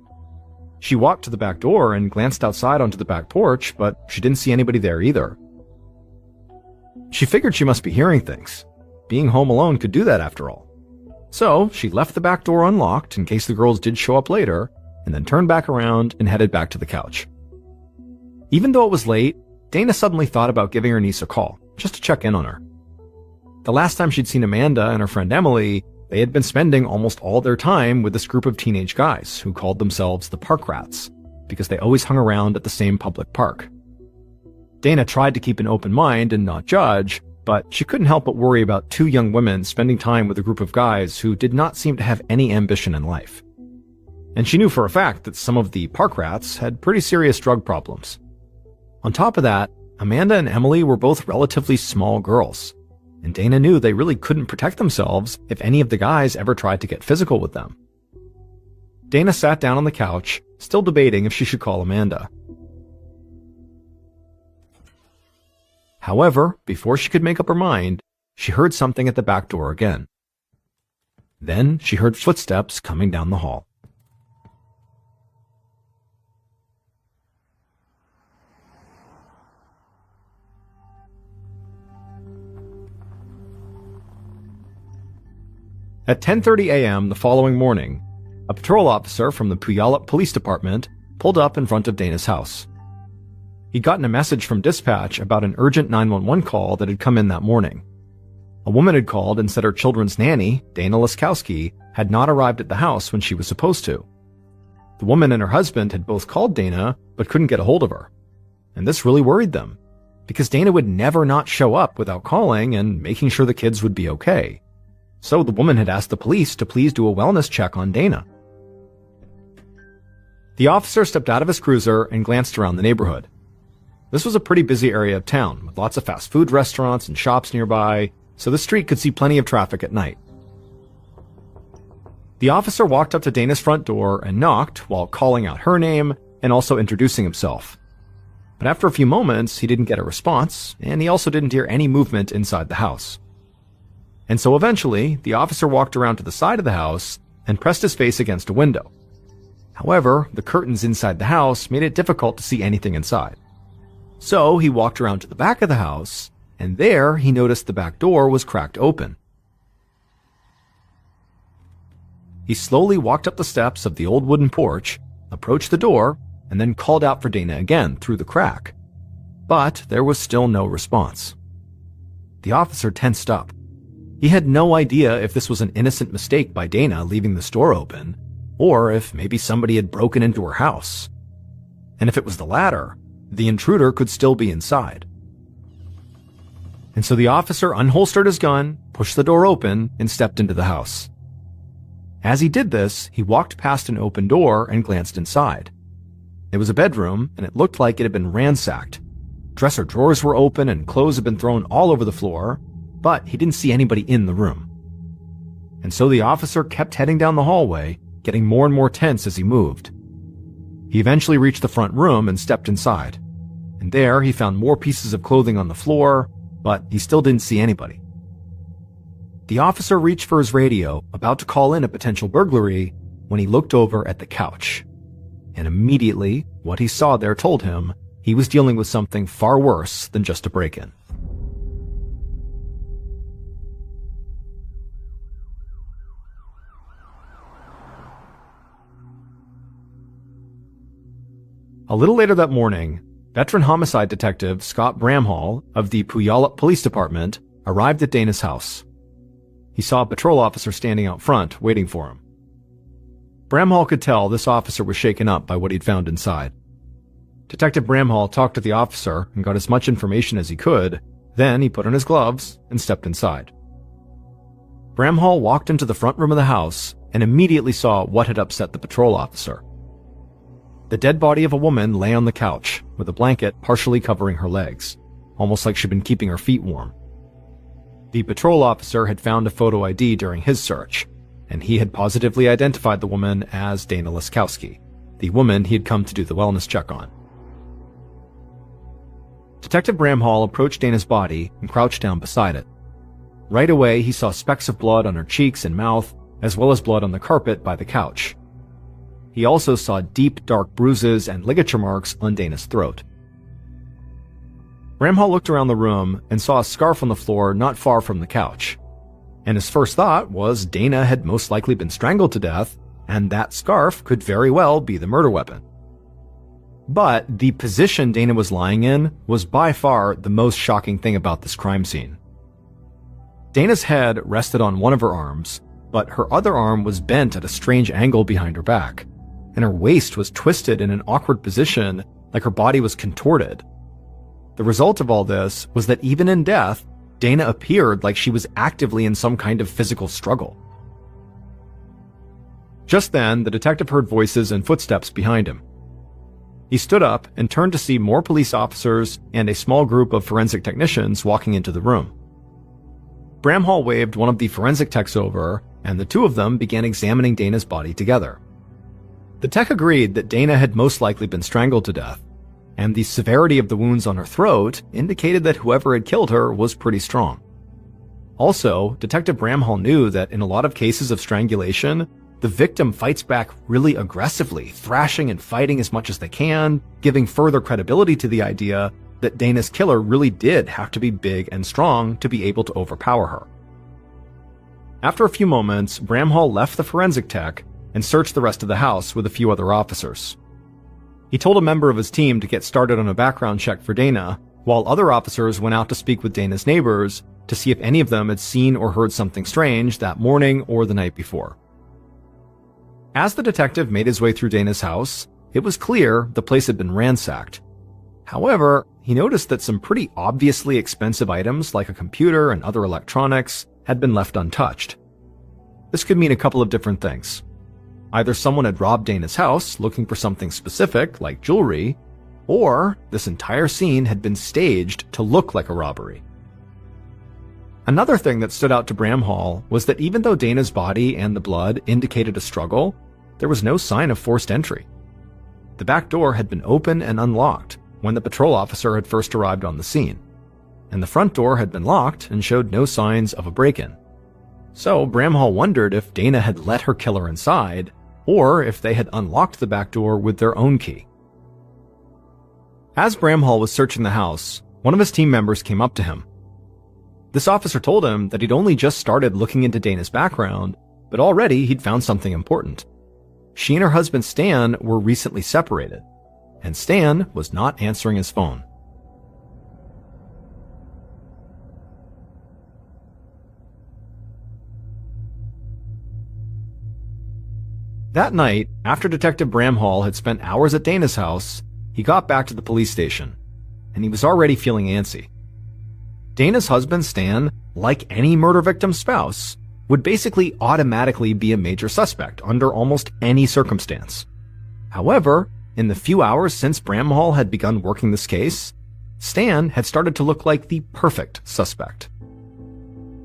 She walked to the back door and glanced outside onto the back porch, but she didn't see anybody there either. She figured she must be hearing things. Being home alone could do that after all. So she left the back door unlocked in case the girls did show up later, and then turned back around and headed back to the couch. Even though it was late, Dana suddenly thought about giving her niece a call, just to check in on her. The last time she'd seen Amanda and her friend Emily, they had been spending almost all their time with this group of teenage guys who called themselves the Park Rats, because they always hung around at the same public park. Dana tried to keep an open mind and not judge, but she couldn't help but worry about two young women spending time with a group of guys who did not seem to have any ambition in life. And she knew for a fact that some of the Park Rats had pretty serious drug problems. On top of that, Amanda and Emily were both relatively small girls, and Dana knew they really couldn't protect themselves if any of the guys ever tried to get physical with them. Dana sat down on the couch, still debating if she should call Amanda. However, before she could make up her mind, she heard something at the back door again. Then she heard footsteps coming down the hall. At 10:30 a.m. the following morning, a patrol officer from the Puyallup Police Department pulled up in front of Dana's house. He'd gotten a message from dispatch about an urgent 911 call that had come in that morning. A woman had called and said her children's nanny, Dana Laskowski, had not arrived at the house when she was supposed to. The woman and her husband had both called Dana, but couldn't get a hold of her. And this really worried them, because Dana would never not show up without calling and making sure the kids would be okay. So the woman had asked the police to please do a wellness check on Dana. The officer stepped out of his cruiser and glanced around the neighborhood. This was a pretty busy area of town, with lots of fast food restaurants and shops nearby, so the street could see plenty of traffic at night. The officer walked up to Dana's front door and knocked while calling out her name and also introducing himself. But after a few moments, he didn't get a response, and he also didn't hear any movement inside the house. And so eventually, the officer walked around to the side of the house and pressed his face against a window. However, the curtains inside the house made it difficult to see anything inside. So he walked around to the back of the house, and there he noticed the back door was cracked open. He slowly walked up the steps of the old wooden porch, approached the door, and then called out for Dana again through the crack. But there was still no response. The officer tensed up. He had no idea if this was an innocent mistake by Dana leaving the store open, or if maybe somebody had broken into her house. And if it was the latter, the intruder could still be inside. And so the officer unholstered his gun, pushed the door open, and stepped into the house. As he did this, he walked past an open door and glanced inside. It was a bedroom, and it looked like it had been ransacked. Dresser drawers were open and clothes had been thrown all over the floor, but he didn't see anybody in the room. And so the officer kept heading down the hallway, getting more and more tense as he moved. He eventually reached the front room and stepped inside. And there he found more pieces of clothing on the floor, but he still didn't see anybody. The officer reached for his radio, about to call in a potential burglary, when he looked over at the couch. And immediately, what he saw there told him he was dealing with something far worse than just a break-in. A little later that morning, veteran homicide detective Scott Bramhall of the Puyallup Police Department arrived at Dana's house. He saw a patrol officer standing out front, waiting for him. Bramhall could tell this officer was shaken up by what he'd found inside. Detective Bramhall talked to the officer and got as much information as he could, then he put on his gloves and stepped inside. Bramhall walked into the front room of the house and immediately saw what had upset the patrol officer. The dead body of a woman lay on the couch, with a blanket partially covering her legs, almost like she'd been keeping her feet warm. The patrol officer had found a photo ID during his search, and he had positively identified the woman as Dana Laskowski, the woman he had come to do the wellness check on. Detective Bramhall approached Dana's body and crouched down beside it. Right away, he saw specks of blood on her cheeks and mouth, as well as blood on the carpet by the couch. He also saw deep, dark bruises and ligature marks on Dana's throat. Bramhall looked around the room and saw a scarf on the floor not far from the couch. And his first thought was Dana had most likely been strangled to death, and that scarf could very well be the murder weapon. But the position Dana was lying in was by far the most shocking thing about this crime scene. Dana's head rested on one of her arms, but her other arm was bent at a strange angle behind her back, and her waist was twisted in an awkward position like her body was contorted. The result of all this was that even in death, Dana appeared like she was actively in some kind of physical struggle. Just then, the detective heard voices and footsteps behind him. He stood up and turned to see more police officers and a small group of forensic technicians walking into the room. Bramhall waved one of the forensic techs over, and the two of them began examining Dana's body together. The tech agreed that Dana had most likely been strangled to death, and the severity of the wounds on her throat indicated that whoever had killed her was pretty strong. Also, Detective Bramhall knew that in a lot of cases of strangulation, the victim fights back really aggressively, thrashing and fighting as much as they can, giving further credibility to the idea that Dana's killer really did have to be big and strong to be able to overpower her. After a few moments, Bramhall left the forensic tech and searched the rest of the house with a few other officers. He told a member of his team to get started on a background check for Dana, while other officers went out to speak with Dana's neighbors to see if any of them had seen or heard something strange that morning or the night before. As the detective made his way through Dana's house, it was clear the place had been ransacked. However, he noticed that some pretty obviously expensive items like a computer and other electronics had been left untouched. This could mean a couple of different things. Either someone had robbed Dana's house looking for something specific, like jewelry, or this entire scene had been staged to look like a robbery. Another thing that stood out to Bramhall was that even though Dana's body and the blood indicated a struggle, there was no sign of forced entry. The back door had been open and unlocked when the patrol officer had first arrived on the scene, and the front door had been locked and showed no signs of a break-in. So Bramhall wondered if Dana had let her killer inside, or if they had unlocked the back door with their own key. As Bramhall was searching the house, one of his team members came up to him. This officer told him that he'd only just started looking into Dana's background, but already he'd found something important. She and her husband Stan were recently separated, and Stan was not answering his phone. That night, after Detective Bramhall had spent hours at Dana's house, he got back to the police station, and he was already feeling antsy. Dana's husband, Stan, like any murder victim's spouse, would basically automatically be a major suspect under almost any circumstance. However, in the few hours since Bramhall had begun working this case, Stan had started to look like the perfect suspect.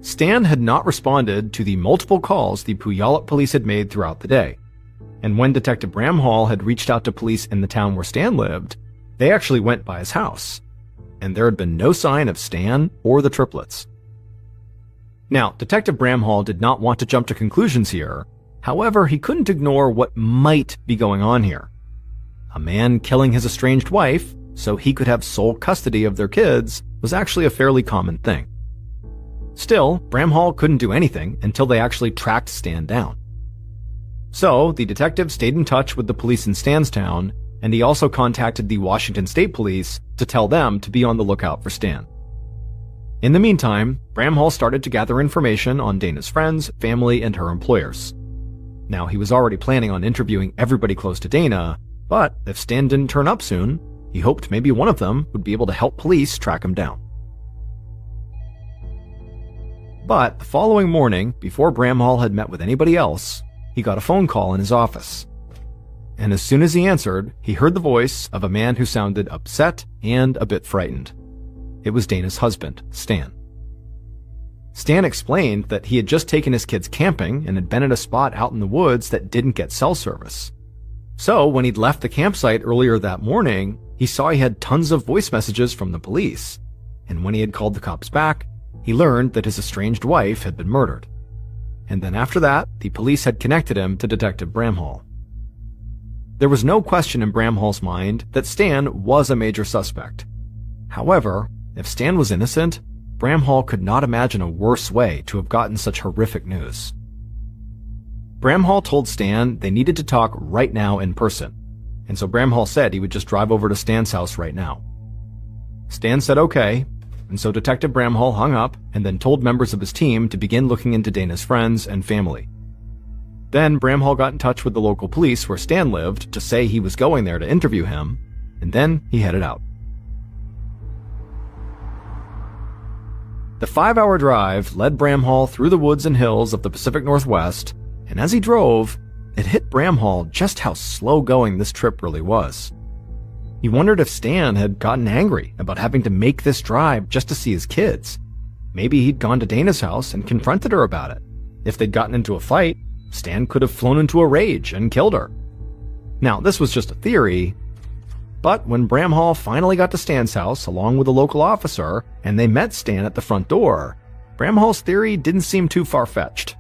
Stan had not responded to the multiple calls the Puyallup police had made throughout the day. And when Detective Bramhall had reached out to police in the town where Stan lived, they actually went by his house, and there had been no sign of Stan or the triplets. Now, Detective Bramhall did not want to jump to conclusions here. However, he couldn't ignore what might be going on here. A man killing his estranged wife so he could have sole custody of their kids was actually a fairly common thing. Still, Bramhall couldn't do anything until they actually tracked Stan down. So, the detective stayed in touch with the police in Stanstown, and he also contacted the Washington State Police to tell them to be on the lookout for Stan. In the meantime, Bramhall started to gather information on Dana's friends, family, and her employers. Now, he was already planning on interviewing everybody close to Dana, but if Stan didn't turn up soon, he hoped maybe one of them would be able to help police track him down. But the following morning, before Bramhall had met with anybody else, he got a phone call in his office. And as soon as he answered, he heard the voice of a man who sounded upset and a bit frightened. It was Dana's husband, Stan. Stan explained that he had just taken his kids camping and had been at a spot out in the woods that didn't get cell service. So when he'd left the campsite earlier that morning, he saw he had tons of voice messages from the police. And when he had called the cops back, he learned that his estranged wife had been murdered. And then after that, the police had connected him to Detective Bramhall. There was no question in Bramhall's mind that Stan was a major suspect. However, if Stan was innocent, Bramhall could not imagine a worse way to have gotten such horrific news. Bramhall told Stan they needed to talk right now in person, and so Bramhall said he would just drive over to Stan's house right now. Stan said okay, and so Detective Bramhall hung up and then told members of his team to begin looking into Dana's friends and family. Then Bramhall got in touch with the local police where Stan lived to say he was going there to interview him, and then he headed out. The 5-hour drive led Bramhall through the woods and hills of the Pacific Northwest, and as he drove, it hit Bramhall just how slow-going this trip really was. He wondered if Stan had gotten angry about having to make this drive just to see his kids. Maybe he'd gone to Dana's house and confronted her about it. If they'd gotten into a fight, Stan could have flown into a rage and killed her. Now, this was just a theory, but when Bramhall finally got to Stan's house along with a local officer and they met Stan at the front door, Bramhall's theory didn't seem too far-fetched.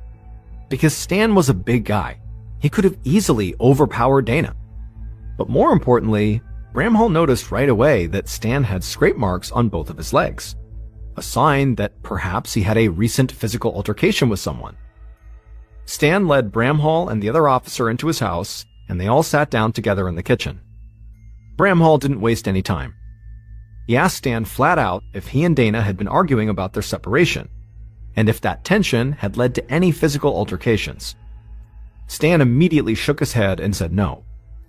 Because Stan was a big guy. He could have easily overpowered Dana. But more importantly, Bramhall noticed right away that Stan had scrape marks on both of his legs, a sign that perhaps he had a recent physical altercation with someone. Stan led Bramhall and the other officer into his house, and they all sat down together in the kitchen. Bramhall didn't waste any time. He asked Stan flat out if he and Dana had been arguing about their separation, and if that tension had led to any physical altercations. Stan immediately shook his head and said no.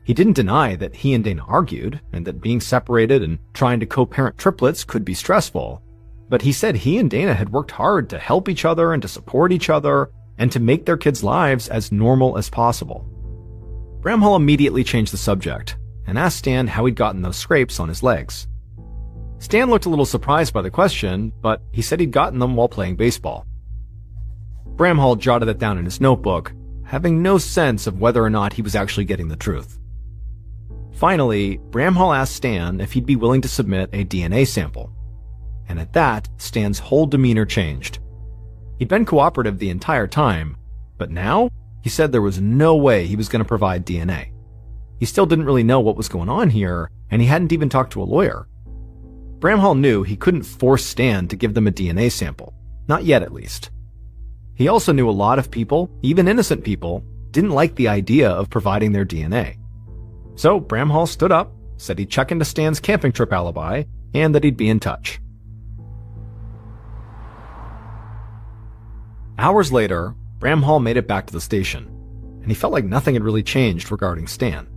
He didn't deny that he and Dana argued, and that being separated and trying to co-parent triplets could be stressful, but he said he and Dana had worked hard to help each other and to support each other, and to make their kids' lives as normal as possible. Bramhall immediately changed the subject, and asked Stan how he'd gotten those scrapes on his legs. Stan looked a little surprised by the question, but he said he'd gotten them while playing baseball. Bramhall jotted it down in his notebook, having no sense of whether or not he was actually getting the truth. Finally, Bramhall asked Stan if he'd be willing to submit a DNA sample. And at that, Stan's whole demeanor changed. He'd been cooperative the entire time, but now, he said there was no way he was going to provide DNA. He still didn't really know what was going on here, and he hadn't even talked to a lawyer. Bramhall knew he couldn't force Stan to give them a DNA sample. Not yet, at least. He also knew a lot of people, even innocent people, didn't like the idea of providing their DNA. So Bramhall stood up, said he'd check into Stan's camping trip alibi, and that he'd be in touch. Hours later, Bramhall made it back to the station, and he felt like nothing had really changed regarding Stan.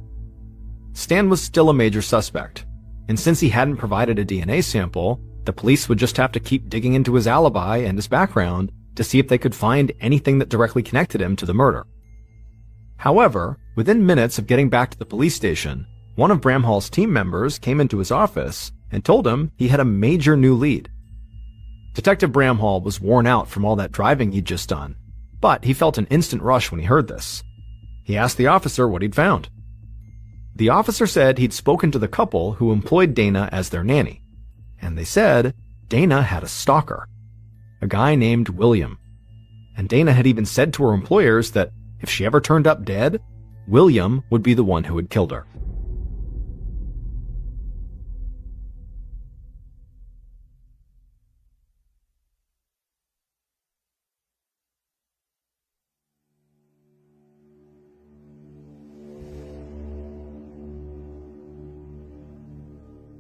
Stan was still a major suspect, and since he hadn't provided a DNA sample, the police would just have to keep digging into his alibi and his background to see if they could find anything that directly connected him to the murder. However, within minutes of getting back to the police station, one of Bramhall's team members came into his office and told him he had a major new lead. Detective Bramhall was worn out from all that driving he'd just done, but he felt an instant rush when he heard this. He asked the officer what he'd found. The officer said he'd spoken to the couple who employed Dana as their nanny, and they said Dana had a stalker, a guy named William, and Dana had even said to her employers that if she ever turned up dead, William would be the one who had killed her.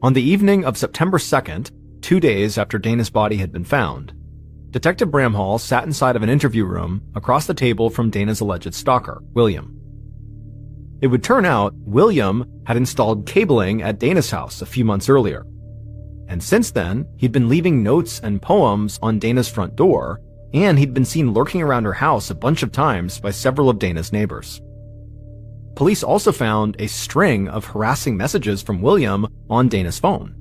On the evening of September 2nd, 2 days after Dana's body had been found, Detective Bramhall sat inside of an interview room across the table from Dana's alleged stalker, William. It would turn out William had installed cabling at Dana's house a few months earlier, and since then, he'd been leaving notes and poems on Dana's front door, and he'd been seen lurking around her house a bunch of times by several of Dana's neighbors. Police also found a string of harassing messages from William on Dana's phone.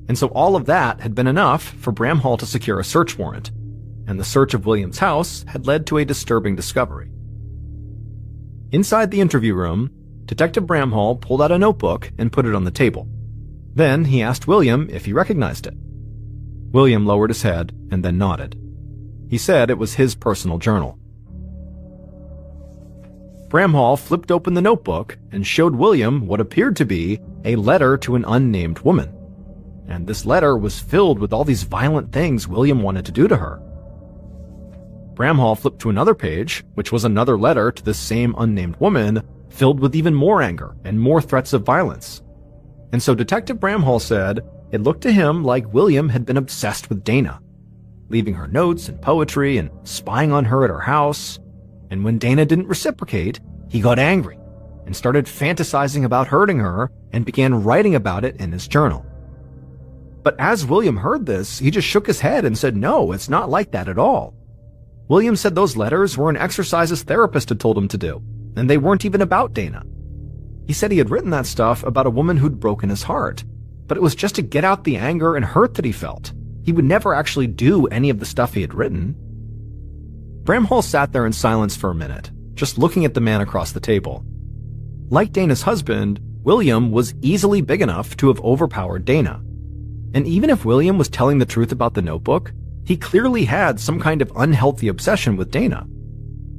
And so all of that had been enough for Bramhall to secure a search warrant, and the search of William's house had led to a disturbing discovery. Inside the interview room, Detective Bramhall pulled out a notebook and put it on the table. Then he asked William if he recognized it. William lowered his head and then nodded. He said it was his personal journal. Bramhall flipped open the notebook and showed William what appeared to be a letter to an unnamed woman. And this letter was filled with all these violent things William wanted to do to her. Bramhall flipped to another page, which was another letter to this same unnamed woman, filled with even more anger and more threats of violence. And so Detective Bramhall said it looked to him like William had been obsessed with Dana, leaving her notes and poetry and spying on her at her house. And when Dana didn't reciprocate, he got angry and started fantasizing about hurting her and began writing about it in his journal. But as William heard this, he just shook his head and said, "No, it's not like that at all." William said those letters were an exercise his therapist had told him to do, and they weren't even about Dana. He said he had written that stuff about a woman who'd broken his heart, but it was just to get out the anger and hurt that he felt. He would never actually do any of the stuff he had written. Bramhall sat there in silence for a minute, just looking at the man across the table. Like Dana's husband, William was easily big enough to have overpowered Dana. And even if William was telling the truth about the notebook, he clearly had some kind of unhealthy obsession with Dana.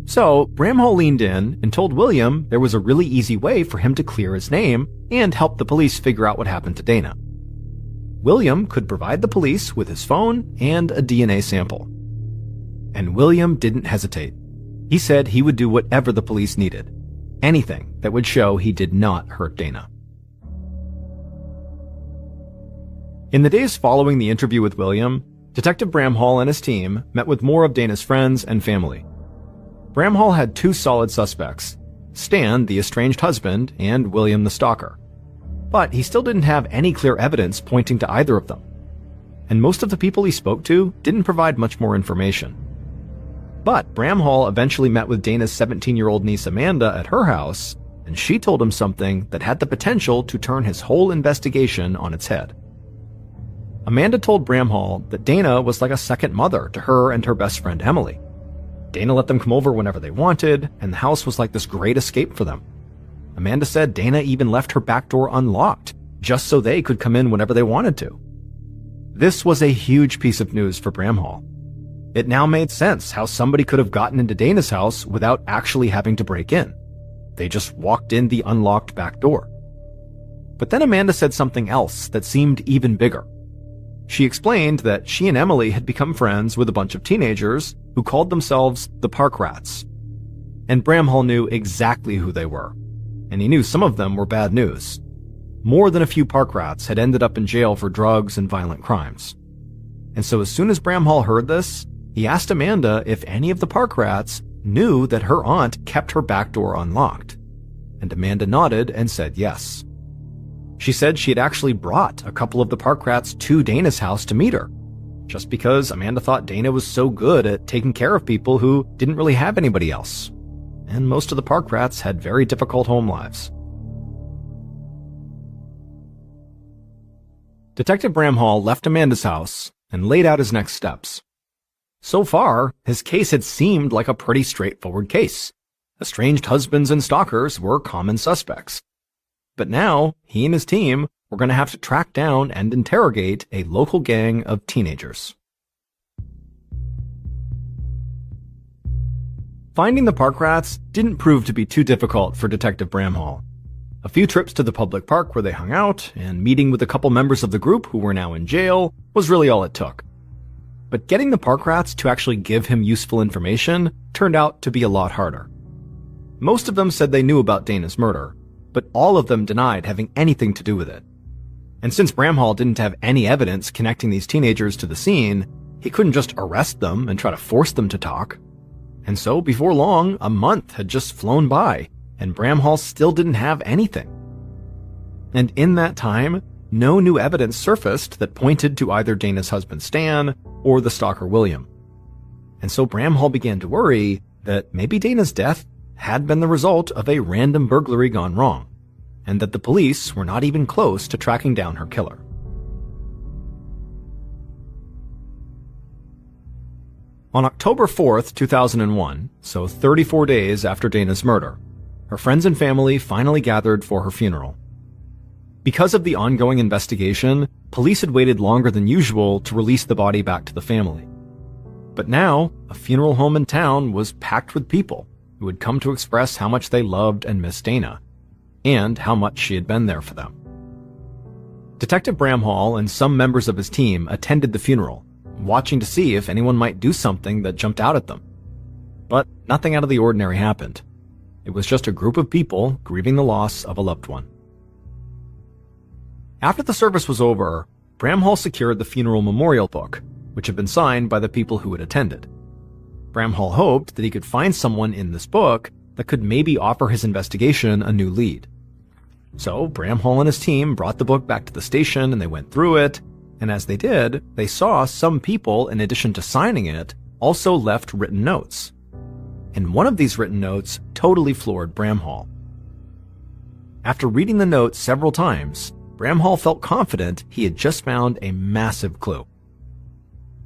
So Bramhall leaned in and told William there was a really easy way for him to clear his name and help the police figure out what happened to Dana. William could provide the police with his phone and a DNA sample. And William didn't hesitate. He said he would do whatever the police needed, anything that would show he did not hurt Dana. In the days following the interview with William, Detective Bramhall and his team met with more of Dana's friends and family. Bramhall had two solid suspects, Stan, the estranged husband, and William the stalker. But he still didn't have any clear evidence pointing to either of them. And most of the people he spoke to didn't provide much more information. But Bramhall eventually met with Dana's 17-year-old niece Amanda at her house, and she told him something that had the potential to turn his whole investigation on its head. Amanda told Bramhall that Dana was like a second mother to her and her best friend Emily. Dana let them come over whenever they wanted, and the house was like this great escape for them. Amanda said Dana even left her back door unlocked, just so they could come in whenever they wanted to. This was a huge piece of news for Bramhall. It now made sense how somebody could have gotten into Dana's house without actually having to break in. They just walked in the unlocked back door. But then Amanda said something else that seemed even bigger. She explained that she and Emily had become friends with a bunch of teenagers who called themselves the Park Rats. And Bramhall knew exactly who they were, and he knew some of them were bad news. More than a few Park Rats had ended up in jail for drugs and violent crimes. And so as soon as Bramhall heard this, he asked Amanda if any of the Park Rats knew that her aunt kept her back door unlocked. And Amanda nodded and said yes. She said she had actually brought a couple of the Park Rats to Dana's house to meet her, just because Amanda thought Dana was so good at taking care of people who didn't really have anybody else. And most of the Park Rats had very difficult home lives. Detective Bramhall left Amanda's house and laid out his next steps. So far, his case had seemed like a pretty straightforward case. Estranged husbands and stalkers were common suspects. But now, he and his team were going to have to track down and interrogate a local gang of teenagers. Finding the park rats didn't prove to be too difficult for Detective Bramhall. A few trips to the public park where they hung out, and meeting with a couple members of the group who were now in jail was really all it took. But getting the park rats to actually give him useful information turned out to be a lot harder. Most of them said they knew about Dana's murder, but all of them denied having anything to do with it. And since Bramhall didn't have any evidence connecting these teenagers to the scene, he couldn't just arrest them and try to force them to talk. And so, before long, a month had just flown by, and Bramhall still didn't have anything. And in that time, no new evidence surfaced that pointed to either Dana's husband Stan or the stalker William. And so Bramhall began to worry that maybe Dana's death had been the result of a random burglary gone wrong, and that the police were not even close to tracking down her killer. On October 4th, 2001, so 34 days after Dana's murder, her friends and family finally gathered for her funeral. Because of the ongoing investigation, police had waited longer than usual to release the body back to the family. But now, a funeral home in town was packed with people who had come to express how much they loved and missed Dana, and how much she had been there for them. Detective Bramhall and some members of his team attended the funeral, watching to see if anyone might do something that jumped out at them. But nothing out of the ordinary happened. It was just a group of people grieving the loss of a loved one. After the service was over, Bramhall secured the funeral memorial book, which had been signed by the people who had attended. Bramhall hoped that he could find someone in this book that could maybe offer his investigation a new lead. So Bramhall and his team brought the book back to the station and they went through it, and as they did, they saw some people, in addition to signing it, also left written notes. And one of these written notes totally floored Bramhall. After reading the notes several times, Bramhall felt confident he had just found a massive clue.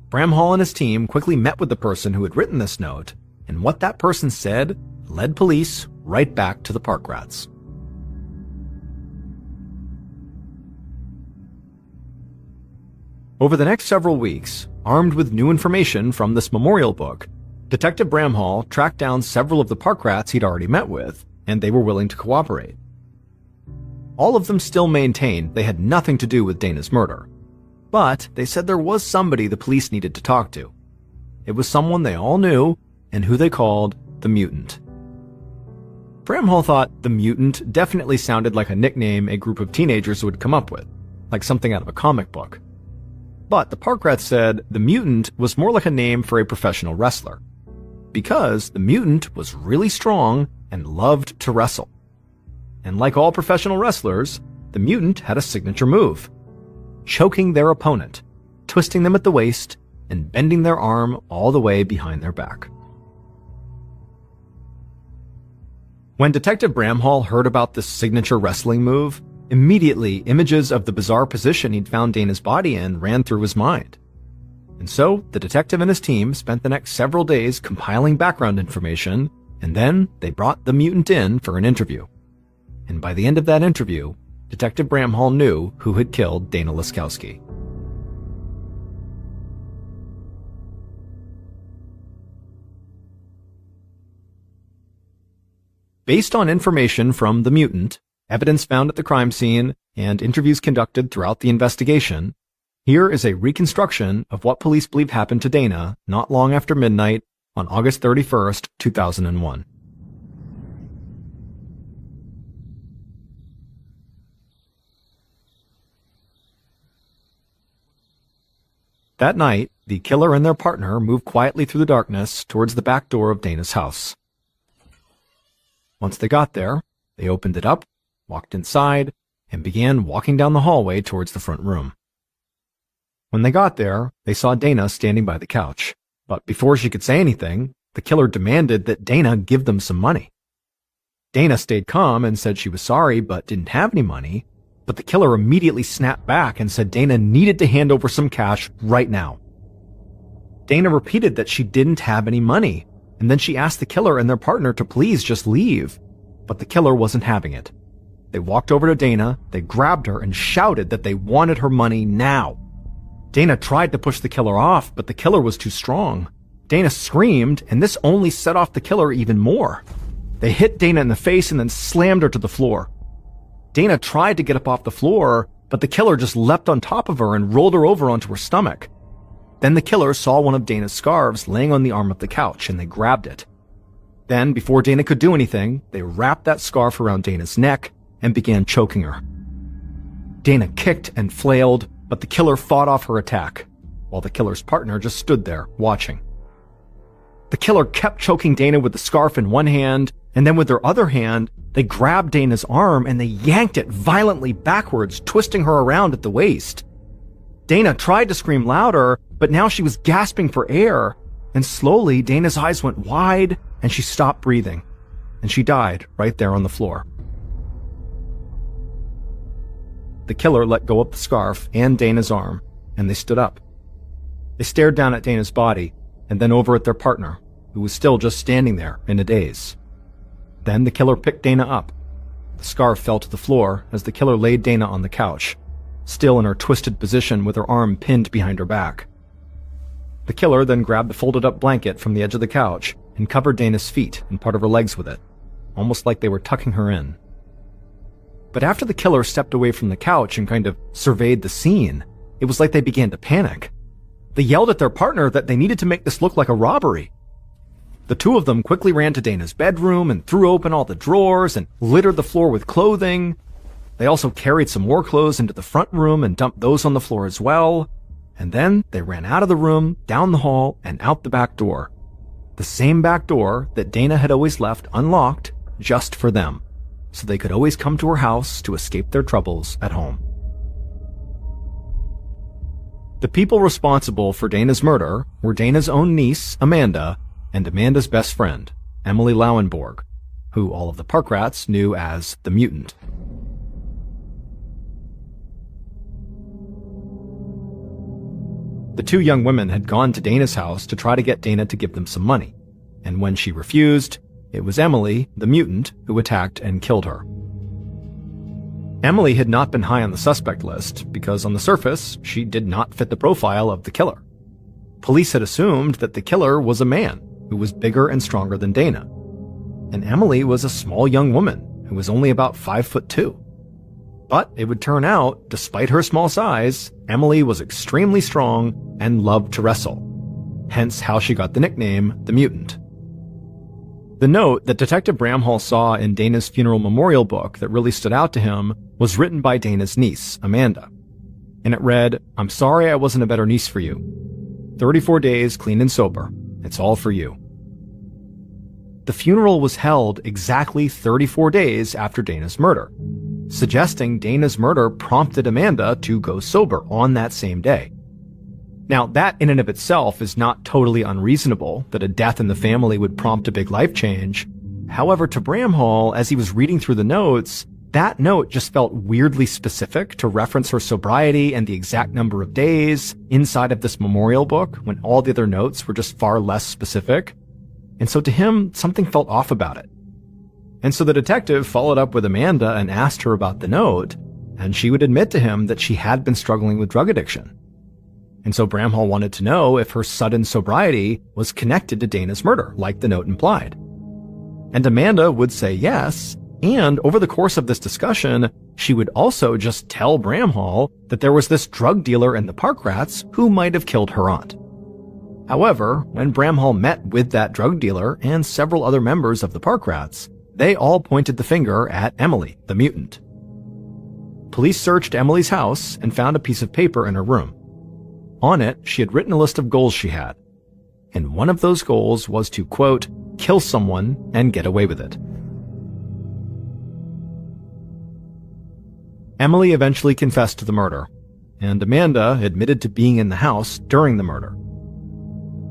Bramhall and his team quickly met with the person who had written this note, and what that person said led police right back to the park rats. Over the next several weeks, armed with new information from this memorial book, Detective Bramhall tracked down several of the park rats he'd already met with, and they were willing to cooperate. All of them still maintained they had nothing to do with Dana's murder, but they said there was somebody the police needed to talk to. It was someone they all knew, and who they called the Mutant. Bramhall thought the Mutant definitely sounded like a nickname a group of teenagers would come up with, like something out of a comic book. But the park rats said the Mutant was more like a name for a professional wrestler, because the Mutant was really strong and loved to wrestle. And like all professional wrestlers, the Mutant had a signature move: choking their opponent, twisting them at the waist, and bending their arm all the way behind their back. When Detective Bramhall heard about this signature wrestling move, immediately images of the bizarre position he'd found Dana's body in ran through his mind. And so, the detective and his team spent the next several days compiling background information, and then they brought the Mutant in for an interview. And by the end of that interview, Detective Bramhall knew who had killed Dana Laskowski. Based on information from the Mutant, evidence found at the crime scene, and interviews conducted throughout the investigation, here is a reconstruction of what police believe happened to Dana not long after midnight on August 31st, 2001. That night, the killer and their partner moved quietly through the darkness towards the back door of Dana's house. Once they got there, they opened it up, walked inside, and began walking down the hallway towards the front room. When they got there, they saw Dana standing by the couch, but before she could say anything, the killer demanded that Dana give them some money. Dana stayed calm and said she was sorry but didn't have any money, but the killer immediately snapped back and said Dana needed to hand over some cash right now. Dana repeated that she didn't have any money, and then she asked the killer and their partner to please just leave, but the killer wasn't having it. They walked over to Dana, they grabbed her and shouted that they wanted her money now. Dana tried to push the killer off, but the killer was too strong. Dana screamed, and this only set off the killer even more. They hit Dana in the face and then slammed her to the floor. Dana tried to get up off the floor, but the killer just leapt on top of her and rolled her over onto her stomach. Then the killer saw one of Dana's scarves laying on the arm of the couch, and they grabbed it. Then, before Dana could do anything, they wrapped that scarf around Dana's neck and began choking her. Dana kicked and flailed, but the killer fought off her attack, while the killer's partner just stood there, watching. The killer kept choking Dana with the scarf in one hand, and then with their other hand, they grabbed Dana's arm and they yanked it violently backwards, twisting her around at the waist. Dana tried to scream louder, but now she was gasping for air, and slowly Dana's eyes went wide and she stopped breathing, and she died right there on the floor. The killer let go of the scarf and Dana's arm, and they stood up. They stared down at Dana's body, and then over at their partner, who was still just standing there in a daze. Then the killer picked Dana up. The scarf fell to the floor as the killer laid Dana on the couch, still in her twisted position with her arm pinned behind her back. The killer then grabbed the folded-up blanket from the edge of the couch and covered Dana's feet and part of her legs with it, almost like they were tucking her in. But after the killer stepped away from the couch and kind of surveyed the scene, it was like they began to panic. They yelled at their partner that they needed to make this look like a robbery. The two of them quickly ran to Dana's bedroom and threw open all the drawers and littered the floor with clothing. They also carried some more clothes into the front room and dumped those on the floor as well. And then they ran out of the room, down the hall, and out the back door. The same back door that Dana had always left unlocked just for them, so they could always come to her house to escape their troubles at home. The people responsible for Dana's murder were Dana's own niece, Amanda, and Amanda's best friend, Emily Lauenborg, who all of the park rats knew as the mutant. The two young women had gone to Dana's house to try to get Dana to give them some money, and when she refused, it was Emily, the mutant, who attacked and killed her. Emily had not been high on the suspect list because on the surface, she did not fit the profile of the killer. Police had assumed that the killer was a man who was bigger and stronger than Dana. And Emily was a small young woman who was only about 5'2". But it would turn out, despite her small size, Emily was extremely strong and loved to wrestle. Hence how she got the nickname, the Mutant. The note that Detective Bramhall saw in Dana's funeral memorial book that really stood out to him was written by Dana's niece, Amanda. And it read, "I'm sorry I wasn't a better niece for you. 34 days clean and sober. It's all for you." The funeral was held exactly 34 days after Dana's murder, suggesting Dana's murder prompted Amanda to go sober on that same day. Now, that in and of itself is not totally unreasonable, that a death in the family would prompt a big life change. However, to Bramhall, as he was reading through the notes, that note just felt weirdly specific to reference her sobriety and the exact number of days inside of this memorial book, when all the other notes were just far less specific. And so to him, something felt off about it. And so the detective followed up with Amanda and asked her about the note, and she would admit to him that she had been struggling with drug addiction. And so Bramhall wanted to know if her sudden sobriety was connected to Dana's murder, like the note implied. And Amanda would say yes, and over the course of this discussion, she would also just tell Bramhall that there was this drug dealer in the park rats who might have killed her aunt. However, when Bramhall met with that drug dealer and several other members of the park rats, they all pointed the finger at Emily, the mutant. Police searched Emily's house and found a piece of paper in her room. On it, she had written a list of goals she had, and one of those goals was to, quote, kill someone and get away with it. Emily eventually confessed to the murder, and Amanda admitted to being in the house during the murder.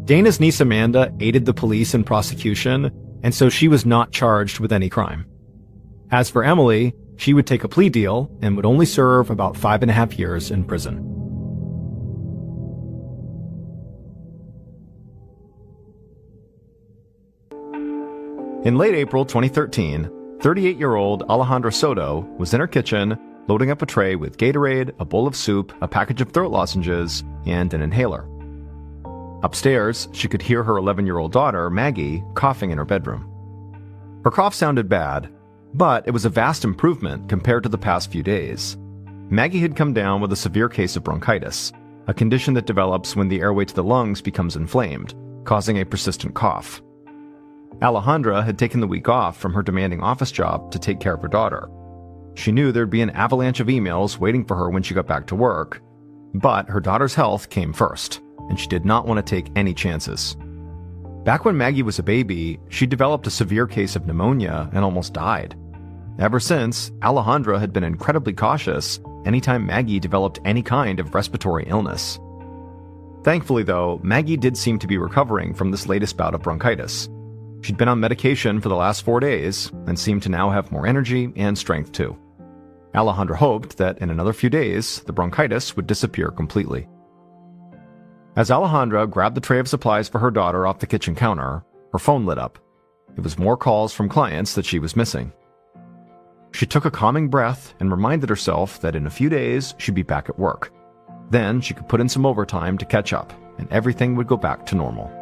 Dana's niece Amanda aided the police in prosecution, and so she was not charged with any crime. As for Emily, she would take a plea deal and would only serve about 5.5 years in prison. In late April 2013, 38-year-old Alejandra Soto was in her kitchen loading up a tray with Gatorade, a bowl of soup, a package of throat lozenges, and an inhaler. Upstairs, she could hear her 11-year-old daughter, Maggie, coughing in her bedroom. Her cough sounded bad, but it was a vast improvement compared to the past few days. Maggie had come down with a severe case of bronchitis, a condition that develops when the airway to the lungs becomes inflamed, causing a persistent cough. Alejandra had taken the week off from her demanding office job to take care of her daughter. She knew there'd be an avalanche of emails waiting for her when she got back to work, but her daughter's health came first, and she did not want to take any chances. Back when Maggie was a baby, she developed a severe case of pneumonia and almost died. Ever since, Alejandra had been incredibly cautious anytime Maggie developed any kind of respiratory illness. Thankfully, though, Maggie did seem to be recovering from this latest bout of bronchitis. She'd been on medication for the last 4 days and seemed to now have more energy and strength too. Alejandra hoped that in another few days, the bronchitis would disappear completely. As Alejandra grabbed the tray of supplies for her daughter off the kitchen counter, her phone lit up. It was more calls from clients that she was missing. She took a calming breath and reminded herself that in a few days she'd be back at work. Then she could put in some overtime to catch up, and everything would go back to normal.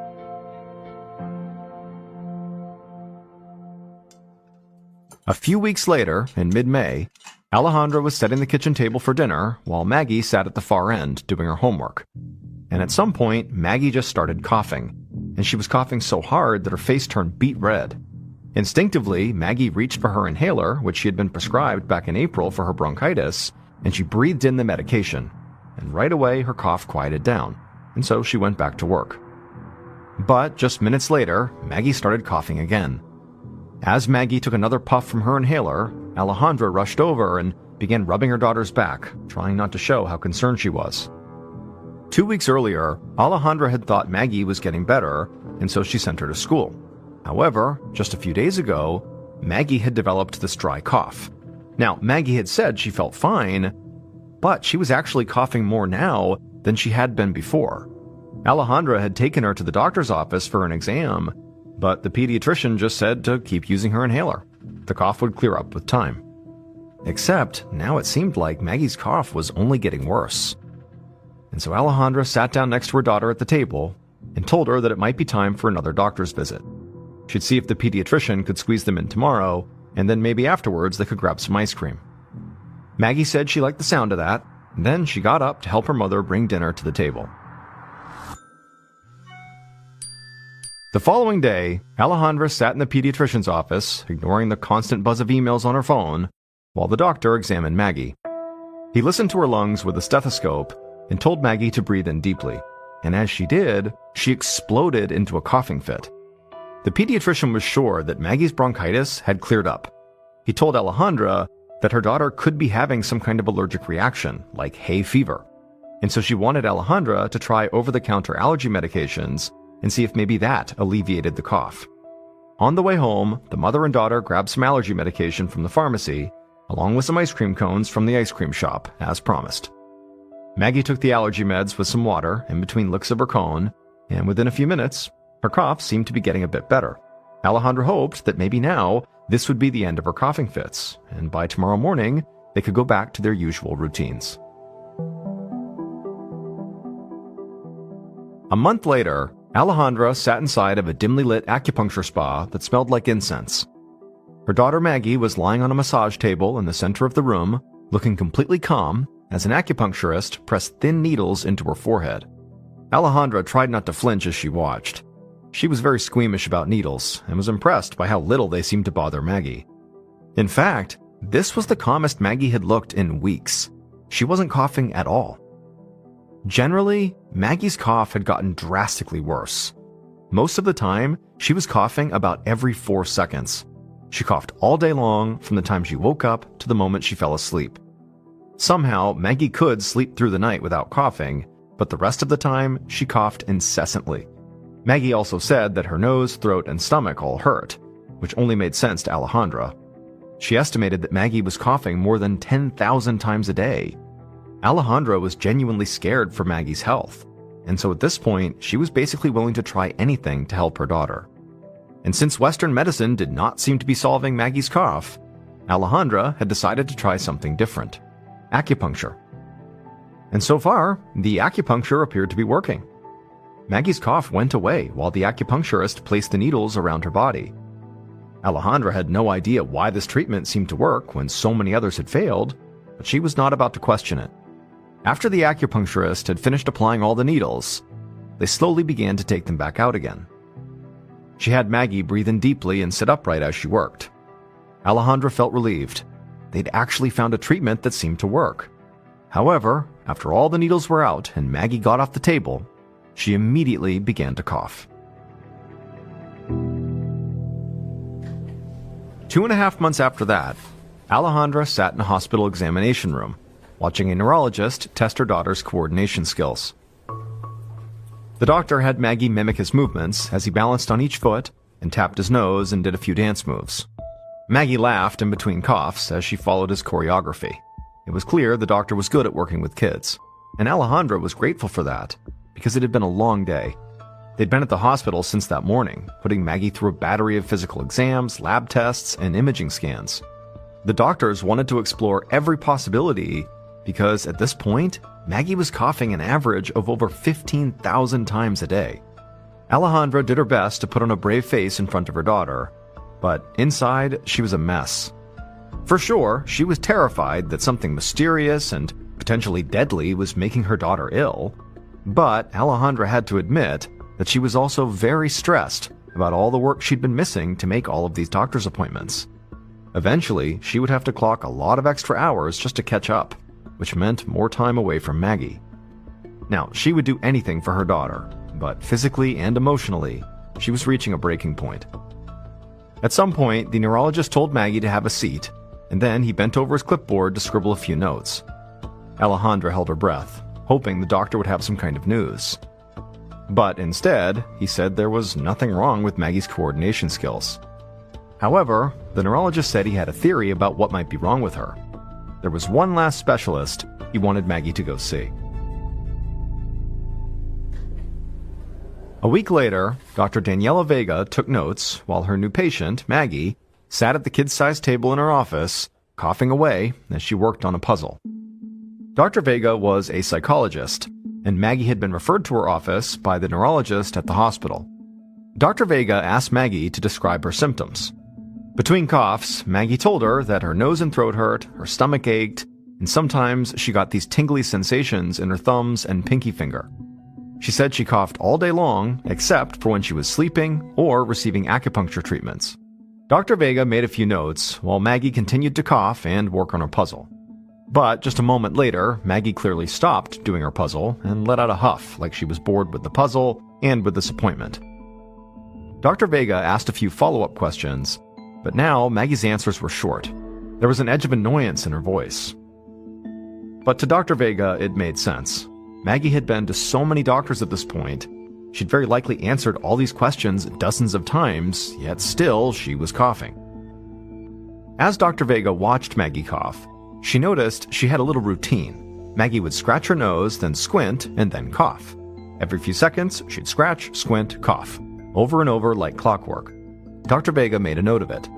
A few weeks later, in mid-May, Alejandra was setting the kitchen table for dinner while Maggie sat at the far end doing her homework. And at some point, Maggie just started coughing, and she was coughing so hard that her face turned beet red. Instinctively, Maggie reached for her inhaler, which she had been prescribed back in April for her bronchitis, and she breathed in the medication. And right away, her cough quieted down, and so she went back to work. But just minutes later, Maggie started coughing again. As Maggie took another puff from her inhaler, Alejandra rushed over and began rubbing her daughter's back, trying not to show how concerned she was. 2 weeks earlier, Alejandra had thought Maggie was getting better, and so she sent her to school. However, just a few days ago, Maggie had developed this dry cough. Now, Maggie had said she felt fine, but she was actually coughing more now than she had been before. Alejandra had taken her to the doctor's office for an exam, but the pediatrician just said to keep using her inhaler. The cough would clear up with time. Except, now it seemed like Maggie's cough was only getting worse. And so Alejandra sat down next to her daughter at the table and told her that it might be time for another doctor's visit. She'd see if the pediatrician could squeeze them in tomorrow, and then maybe afterwards they could grab some ice cream. Maggie said she liked the sound of that, and then she got up to help her mother bring dinner to the table. The following day, Alejandra sat in the pediatrician's office, ignoring the constant buzz of emails on her phone, while the doctor examined Maggie. He listened to her lungs with a stethoscope and told Maggie to breathe in deeply, and as she did, she exploded into a coughing fit. The pediatrician was sure that Maggie's bronchitis had cleared up. He told Alejandra that her daughter could be having some kind of allergic reaction, like hay fever, and so she wanted Alejandra to try over-the-counter allergy medications and see if maybe that alleviated the cough. On the way home, the mother and daughter grabbed some allergy medication from the pharmacy, along with some ice cream cones from the ice cream shop, as promised. Maggie took the allergy meds with some water in between licks of her cone, and within a few minutes, her cough seemed to be getting a bit better. Alejandra hoped that maybe now this would be the end of her coughing fits, and by tomorrow morning, they could go back to their usual routines. A month later, Alejandra sat inside of a dimly lit acupuncture spa that smelled like incense. Her daughter Maggie was lying on a massage table in the center of the room, looking completely calm as an acupuncturist pressed thin needles into her forehead. Alejandra tried not to flinch as she watched. She was very squeamish about needles and was impressed by how little they seemed to bother Maggie. In fact, this was the calmest Maggie had looked in weeks. She wasn't coughing at all. Generally, Maggie's cough had gotten drastically worse. Most of the time, she was coughing about every 4 seconds. She coughed all day long from the time she woke up to the moment she fell asleep. Somehow, Maggie could sleep through the night without coughing, but the rest of the time, she coughed incessantly. Maggie also said that her nose, throat, and stomach all hurt, which only made sense to Alejandra. She estimated that Maggie was coughing more than 10,000 times a day. Alejandra was genuinely scared for Maggie's health, and so at this point, she was basically willing to try anything to help her daughter. And since Western medicine did not seem to be solving Maggie's cough, Alejandra had decided to try something different: acupuncture. And so far, the acupuncture appeared to be working. Maggie's cough went away while the acupuncturist placed the needles around her body. Alejandra had no idea why this treatment seemed to work when so many others had failed, but she was not about to question it. After the acupuncturist had finished applying all the needles, they slowly began to take them back out again. She had Maggie breathe in deeply and sit upright as she worked. Alejandra felt relieved. They'd actually found a treatment that seemed to work. However, after all the needles were out and Maggie got off the table, she immediately began to cough. 2.5 months after that, Alejandra sat in a hospital examination room, watching a neurologist test her daughter's coordination skills. The doctor had Maggie mimic his movements as he balanced on each foot and tapped his nose and did a few dance moves. Maggie laughed in between coughs as she followed his choreography. It was clear the doctor was good at working with kids, and Alejandra was grateful for that, because it had been a long day. They'd been at the hospital since that morning, putting Maggie through a battery of physical exams, lab tests, and imaging scans. The doctors wanted to explore every possibility because at this point, Maggie was coughing an average of over 15,000 times a day. Alejandra did her best to put on a brave face in front of her daughter, but inside, she was a mess. For sure, she was terrified that something mysterious and potentially deadly was making her daughter ill, but Alejandra had to admit that she was also very stressed about all the work she'd been missing to make all of these doctor's appointments. Eventually, she would have to clock a lot of extra hours just to catch up, which meant more time away from Maggie. Now, she would do anything for her daughter, but physically and emotionally, she was reaching a breaking point. At some point, the neurologist told Maggie to have a seat, and then he bent over his clipboard to scribble a few notes. Alejandra held her breath, hoping the doctor would have some kind of news. But instead, he said there was nothing wrong with Maggie's coordination skills. However, the neurologist said he had a theory about what might be wrong with her. There was one last specialist he wanted Maggie to go see. A week later, Dr. Daniela Vega took notes while her new patient, Maggie, sat at the kid-sized table in her office, coughing away as she worked on a puzzle. Dr. Vega was a psychologist, and Maggie had been referred to her office by the neurologist at the hospital. Dr. Vega asked Maggie to describe her symptoms. Between coughs, Maggie told her that her nose and throat hurt, her stomach ached, and sometimes she got these tingly sensations in her thumbs and pinky finger. She said she coughed all day long, except for when she was sleeping or receiving acupuncture treatments. Dr. Vega made a few notes while Maggie continued to cough and work on her puzzle. But just a moment later, Maggie clearly stopped doing her puzzle and let out a huff like she was bored with the puzzle and with this appointment. Dr. Vega asked a few follow-up questions, but now Maggie's answers were short. There was an edge of annoyance in her voice. But to Dr. Vega, it made sense. Maggie had been to so many doctors at this point, she'd very likely answered all these questions dozens of times, yet still she was coughing. As Dr. Vega watched Maggie cough, she noticed she had a little routine. Maggie would scratch her nose, then squint, and then cough. Every few seconds, she'd scratch, squint, cough, over and over like clockwork. Dr. Vega made a note of it.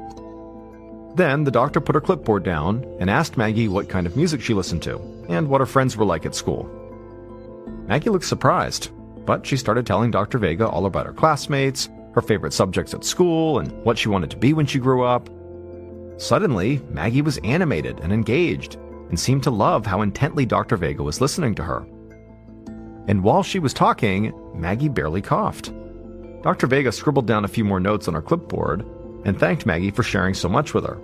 Then the doctor put her clipboard down and asked Maggie what kind of music she listened to and what her friends were like at school. Maggie looked surprised, but she started telling Dr. Vega all about her classmates, her favorite subjects at school, and what she wanted to be when she grew up. Suddenly, Maggie was animated and engaged, and seemed to love how intently Dr. Vega was listening to her. And while she was talking, Maggie barely coughed. Dr. Vega scribbled down a few more notes on her clipboard, and thanked Maggie for sharing so much with her.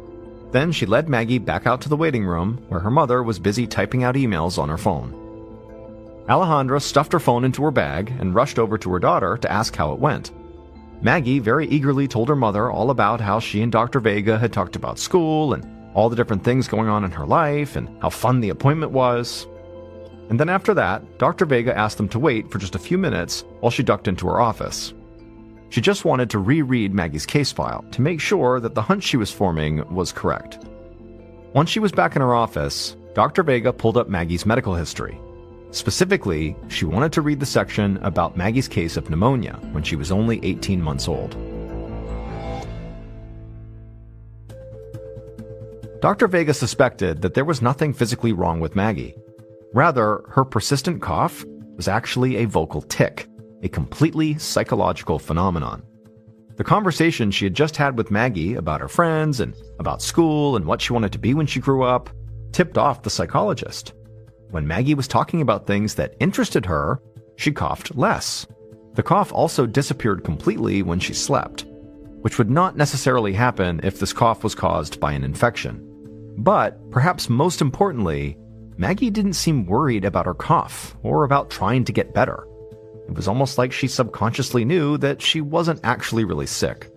Then she led Maggie back out to the waiting room, where her mother was busy typing out emails on her phone. Alejandra stuffed her phone into her bag and rushed over to her daughter to ask how it went. Maggie very eagerly told her mother all about how she and Dr. Vega had talked about school and all the different things going on in her life and how fun the appointment was. And then after that, Dr. Vega asked them to wait for just a few minutes while she ducked into her office. She just wanted to reread Maggie's case file to make sure that the hunch she was forming was correct. Once she was back in her office, Dr. Vega pulled up Maggie's medical history. Specifically, she wanted to read the section about Maggie's case of pneumonia when she was only 18 months old. Dr. Vega suspected that there was nothing physically wrong with Maggie. Rather, her persistent cough was actually a vocal tic, a completely psychological phenomenon. The conversation she had just had with Maggie about her friends and about school and what she wanted to be when she grew up tipped off the psychologist. When Maggie was talking about things that interested her, she coughed less. The cough also disappeared completely when she slept, which would not necessarily happen if this cough was caused by an infection. But, perhaps most importantly, Maggie didn't seem worried about her cough or about trying to get better. It was almost like she subconsciously knew that she wasn't actually really sick.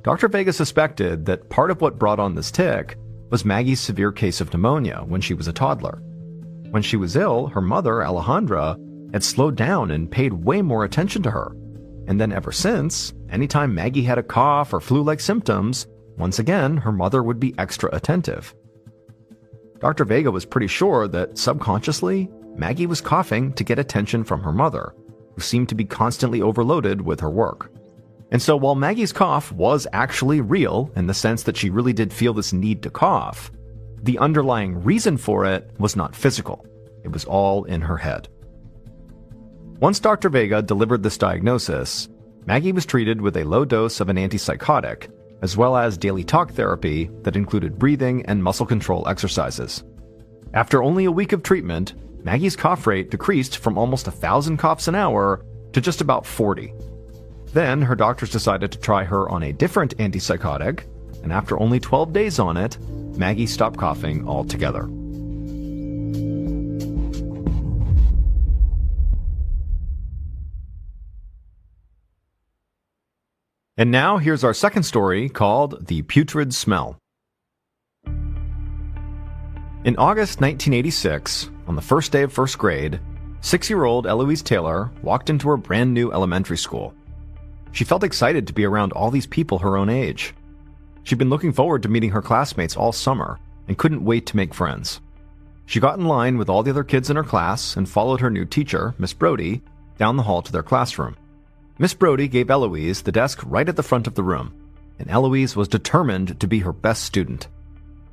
Dr. Vega suspected that part of what brought on this tic was Maggie's severe case of pneumonia when she was a toddler. When she was ill, her mother, Alejandra, had slowed down and paid way more attention to her. And then ever since, anytime Maggie had a cough or flu-like symptoms, once again, her mother would be extra attentive. Dr. Vega was pretty sure that subconsciously, Maggie was coughing to get attention from her mother, who seemed to be constantly overloaded with her work. And so while Maggie's cough was actually real in the sense that she really did feel this need to cough, the underlying reason for it was not physical. It was all in her head. Once Dr. Vega delivered this diagnosis, Maggie was treated with a low dose of an antipsychotic, as well as daily talk therapy that included breathing and muscle control exercises. After only a week of treatment, Maggie's cough rate decreased from almost 1,000 coughs an hour to just about 40. Then her doctors decided to try her on a different antipsychotic, and after only 12 days on it, Maggie stopped coughing altogether. And now here's our second story called The Putrid Smell. In August 1986, on the first day of first grade, 6-year-old Eloise Taylor walked into her brand new elementary school. She felt excited to be around all these people her own age. She'd been looking forward to meeting her classmates all summer and couldn't wait to make friends. She got in line with all the other kids in her class and followed her new teacher, Miss Brody, down the hall to their classroom. Miss Brody gave Eloise the desk right at the front of the room, and Eloise was determined to be her best student.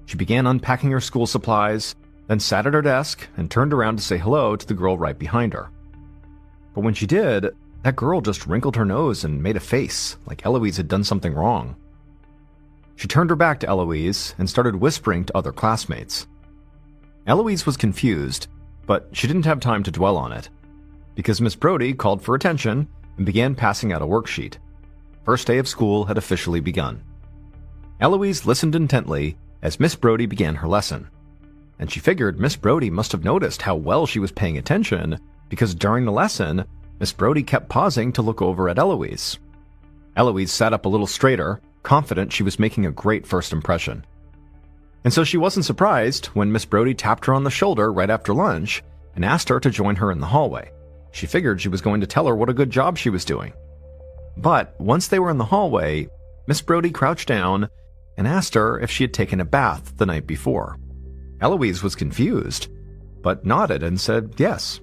She began unpacking her school supplies, then sat at her desk and turned around to say hello to the girl right behind her. But when she did, that girl just wrinkled her nose and made a face, like Eloise had done something wrong. She turned her back to Eloise and started whispering to other classmates. Eloise was confused, but she didn't have time to dwell on it, because Miss Brody called for attention and began passing out a worksheet. First day of school had officially begun. Eloise listened intently as Miss Brody began her lesson, and she figured Miss Brody must have noticed how well she was paying attention, because during the lesson, Miss Brody kept pausing to look over at Eloise. Eloise sat up a little straighter, confident she was making a great first impression. And so she wasn't surprised when Miss Brody tapped her on the shoulder right after lunch and asked her to join her in the hallway. She figured she was going to tell her what a good job she was doing. But once they were in the hallway, Miss Brody crouched down and asked her if she had taken a bath the night before. Eloise was confused, but nodded and said yes.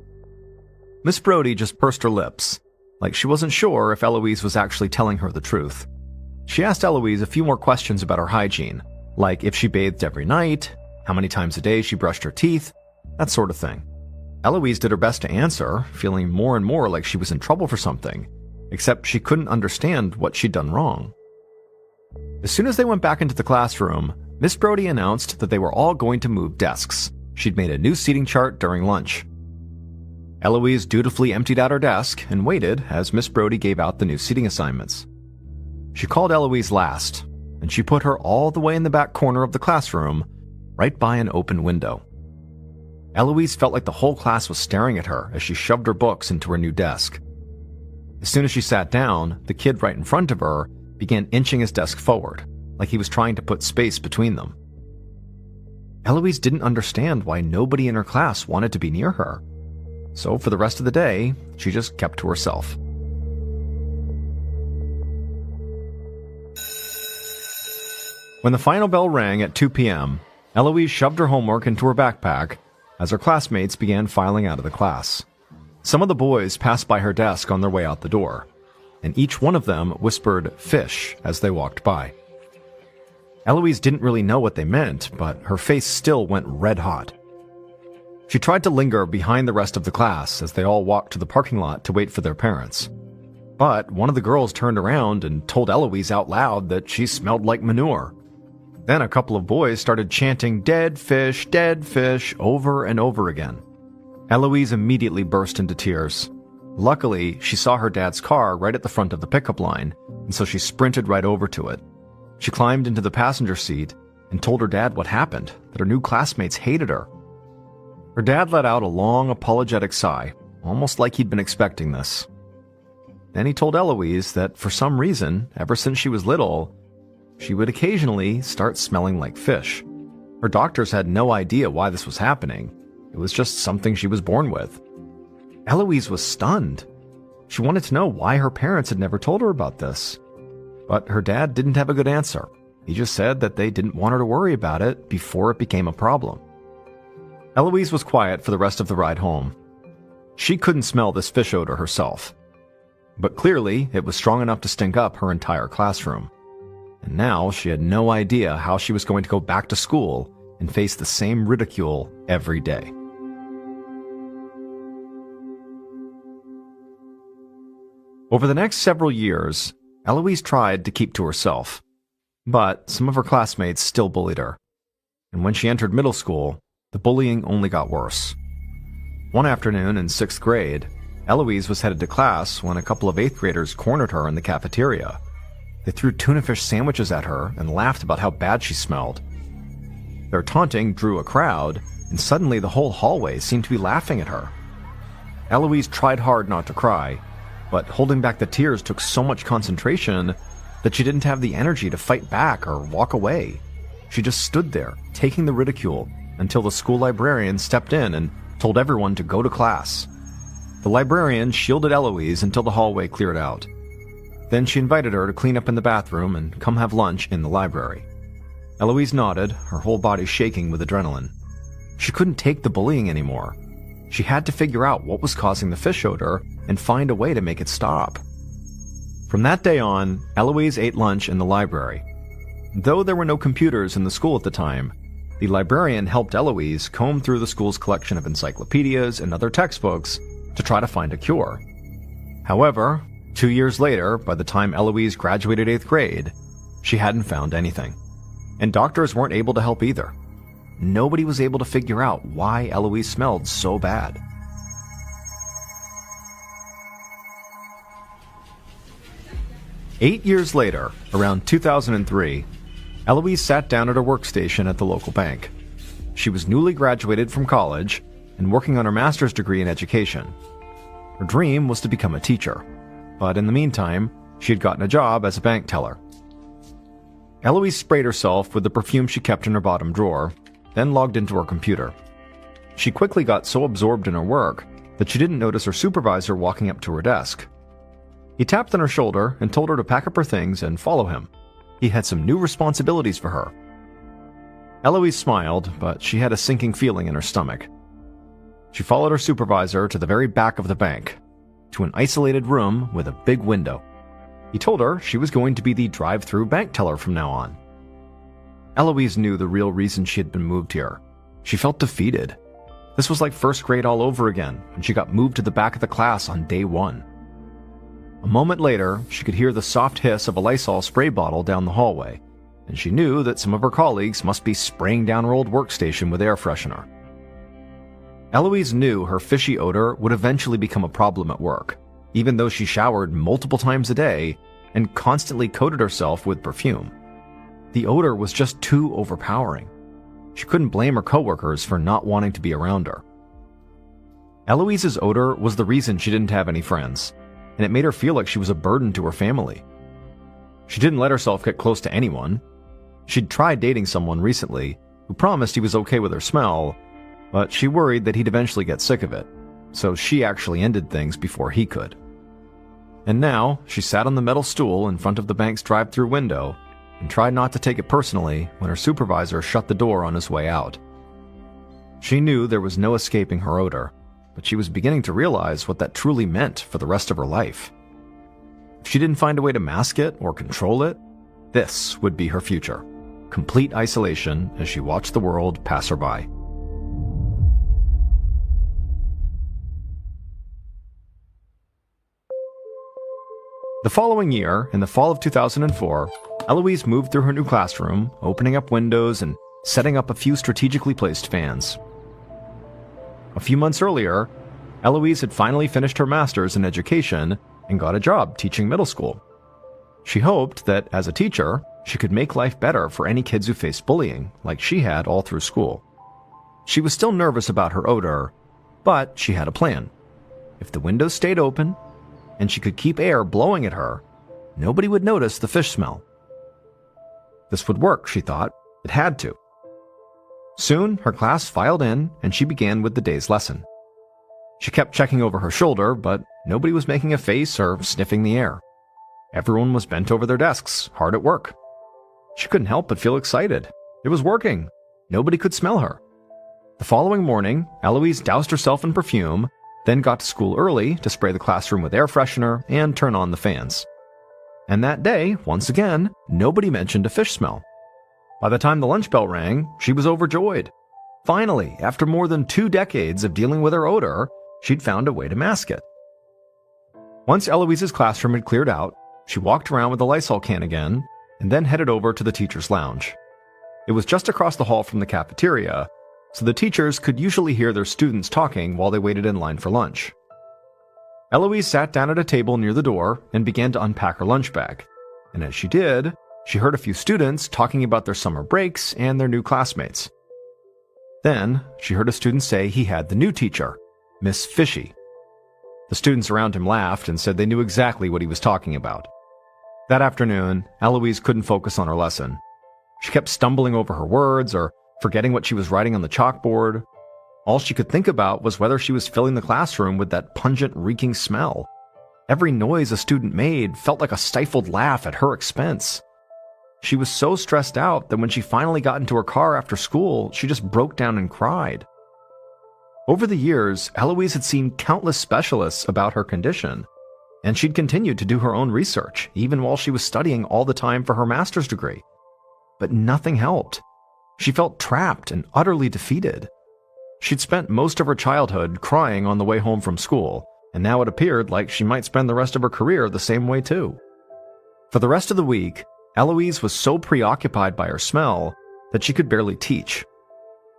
Miss Brody just pursed her lips, like she wasn't sure if Eloise was actually telling her the truth. She asked Eloise a few more questions about her hygiene, like if she bathed every night, how many times a day she brushed her teeth, that sort of thing. Eloise did her best to answer, feeling more and more like she was in trouble for something, except she couldn't understand what she'd done wrong. As soon as they went back into the classroom, Miss Brody announced that they were all going to move desks. She'd made a new seating chart during lunch. Eloise dutifully emptied out her desk and waited as Miss Brody gave out the new seating assignments. She called Eloise last, and she put her all the way in the back corner of the classroom, right by an open window. Eloise felt like the whole class was staring at her as she shoved her books into her new desk. As soon as she sat down, the kid right in front of her began inching his desk forward, like he was trying to put space between them. Eloise didn't understand why nobody in her class wanted to be near her, so for the rest of the day, she just kept to herself. When the final bell rang at 2 p.m., Eloise shoved her homework into her backpack as her classmates began filing out of the class. Some of the boys passed by her desk on their way out the door, and each one of them whispered "fish" as they walked by. Eloise didn't really know what they meant, but her face still went red hot. She tried to linger behind the rest of the class as they all walked to the parking lot to wait for their parents, But one of the girls turned around and told Eloise out loud that she smelled like manure. Then a couple of boys started chanting dead fish, over and over again. Eloise immediately burst into tears. Luckily, she saw her dad's car right at the front of the pickup line, and so she sprinted right over to it. She climbed into the passenger seat and told her dad what happened, that her new classmates hated her. Her dad let out a long, apologetic sigh, almost like he'd been expecting this. Then he told Eloise that for some reason, ever since she was little, she would occasionally start smelling like fish. Her doctors had no idea why this was happening. It was just something she was born with. Eloise was stunned. She wanted to know why her parents had never told her about this. But her dad didn't have a good answer. He just said that they didn't want her to worry about it before it became a problem. Eloise was quiet for the rest of the ride home. She couldn't smell this fish odor herself. But clearly, it was strong enough to stink up her entire classroom. And now she had no idea how she was going to go back to school and face the same ridicule every day. Over the next several years, Eloise tried to keep to herself, but some of her classmates still bullied her. And when she entered middle school, the bullying only got worse. One afternoon in 6th grade, Eloise was headed to class when a couple of 8th graders cornered her in the cafeteria. They threw tuna fish sandwiches at her and laughed about how bad she smelled. Their taunting drew a crowd, and suddenly the whole hallway seemed to be laughing at her. Eloise tried hard not to cry, but holding back the tears took so much concentration that she didn't have the energy to fight back or walk away. She just stood there, taking the ridicule, until the school librarian stepped in and told everyone to go to class. The librarian shielded Eloise until the hallway cleared out. Then she invited her to clean up in the bathroom and come have lunch in the library. Eloise nodded, her whole body shaking with adrenaline. She couldn't take the bullying anymore. She had to figure out what was causing the fish odor and find a way to make it stop. From that day on, Eloise ate lunch in the library. Though there were no computers in the school at the time, the librarian helped Eloise comb through the school's collection of encyclopedias and other textbooks to try to find a cure. However, 2 years later, by the time Eloise graduated 8th grade, she hadn't found anything. And doctors weren't able to help either. Nobody was able to figure out why Eloise smelled so bad. Eight years later, around 2003, Eloise sat down at her workstation at the local bank. She was newly graduated from college and working on her master's degree in education. Her dream was to become a teacher, but in the meantime, she had gotten a job as a bank teller. Eloise sprayed herself with the perfume she kept in her bottom drawer, then logged into her computer. She quickly got so absorbed in her work that she didn't notice her supervisor walking up to her desk. He tapped on her shoulder and told her to pack up her things and follow him. He had some new responsibilities for her. Eloise smiled, but she had a sinking feeling in her stomach. She followed her supervisor to the very back of the bank, to an isolated room with a big window. He told her she was going to be the drive-through bank teller from now on. Eloise knew the real reason she had been moved here. She felt defeated. This was like 1st grade all over again, and she got moved to the back of the class on day 1. A moment later, she could hear the soft hiss of a Lysol spray bottle down the hallway, and she knew that some of her colleagues must be spraying down her old workstation with air freshener. Eloise knew her fishy odor would eventually become a problem at work, even though she showered multiple times a day and constantly coated herself with perfume. The odor was just too overpowering. She couldn't blame her coworkers for not wanting to be around her. Eloise's odor was the reason she didn't have any friends, and it made her feel like she was a burden to her family. She didn't let herself get close to anyone. She'd tried dating someone recently who promised he was okay with her smell, but she worried that he'd eventually get sick of it, so she actually ended things before he could. And now, she sat on the metal stool in front of the bank's drive-through window and tried not to take it personally when her supervisor shut the door on his way out. She knew there was no escaping her odor, but she was beginning to realize what that truly meant for the rest of her life. If she didn't find a way to mask it or control it, this would be her future. Complete isolation as she watched the world pass her by. The following year, in the fall of 2004, Eloise moved through her new classroom, opening up windows and setting up a few strategically placed fans. A few months earlier, Eloise had finally finished her master's in education and got a job teaching middle school. She hoped that, as a teacher, she could make life better for any kids who faced bullying, like she had all through school. She was still nervous about her odor, but she had a plan. If the windows stayed open, and she could keep air blowing at her, nobody would notice the fish smell. This would work, she thought. It had to. Soon, her class filed in, and she began with the day's lesson. She kept checking over her shoulder, but nobody was making a face or sniffing the air. Everyone was bent over their desks, hard at work. She couldn't help but feel excited. It was working. Nobody could smell her. The following morning, Eloise doused herself in perfume, then got to school early to spray the classroom with air freshener and turn on the fans. And that day, once again, nobody mentioned a fish smell. By the time the lunch bell rang, she was overjoyed. Finally, after more than 2 decades of dealing with her odor, she'd found a way to mask it. Once Eloise's classroom had cleared out, she walked around with the Lysol can again, and then headed over to the teacher's lounge. It was just across the hall from the cafeteria, so the teachers could usually hear their students talking while they waited in line for lunch. Eloise sat down at a table near the door and began to unpack her lunch bag. And as she did, she heard a few students talking about their summer breaks and their new classmates. Then, she heard a student say he had the new teacher, Miss Fishy. The students around him laughed and said they knew exactly what he was talking about. That afternoon, Eloise couldn't focus on her lesson. She kept stumbling over her words or forgetting what she was writing on the chalkboard. All she could think about was whether she was filling the classroom with that pungent, reeking smell. Every noise a student made felt like a stifled laugh at her expense. She was so stressed out that when she finally got into her car after school, she just broke down and cried. Over the years, Eloise had seen countless specialists about her condition, and she'd continued to do her own research, even while she was studying all the time for her master's degree. But nothing helped. She felt trapped and utterly defeated. She'd spent most of her childhood crying on the way home from school, and now it appeared like she might spend the rest of her career the same way too. For the rest of the week, Eloise was so preoccupied by her smell that she could barely teach.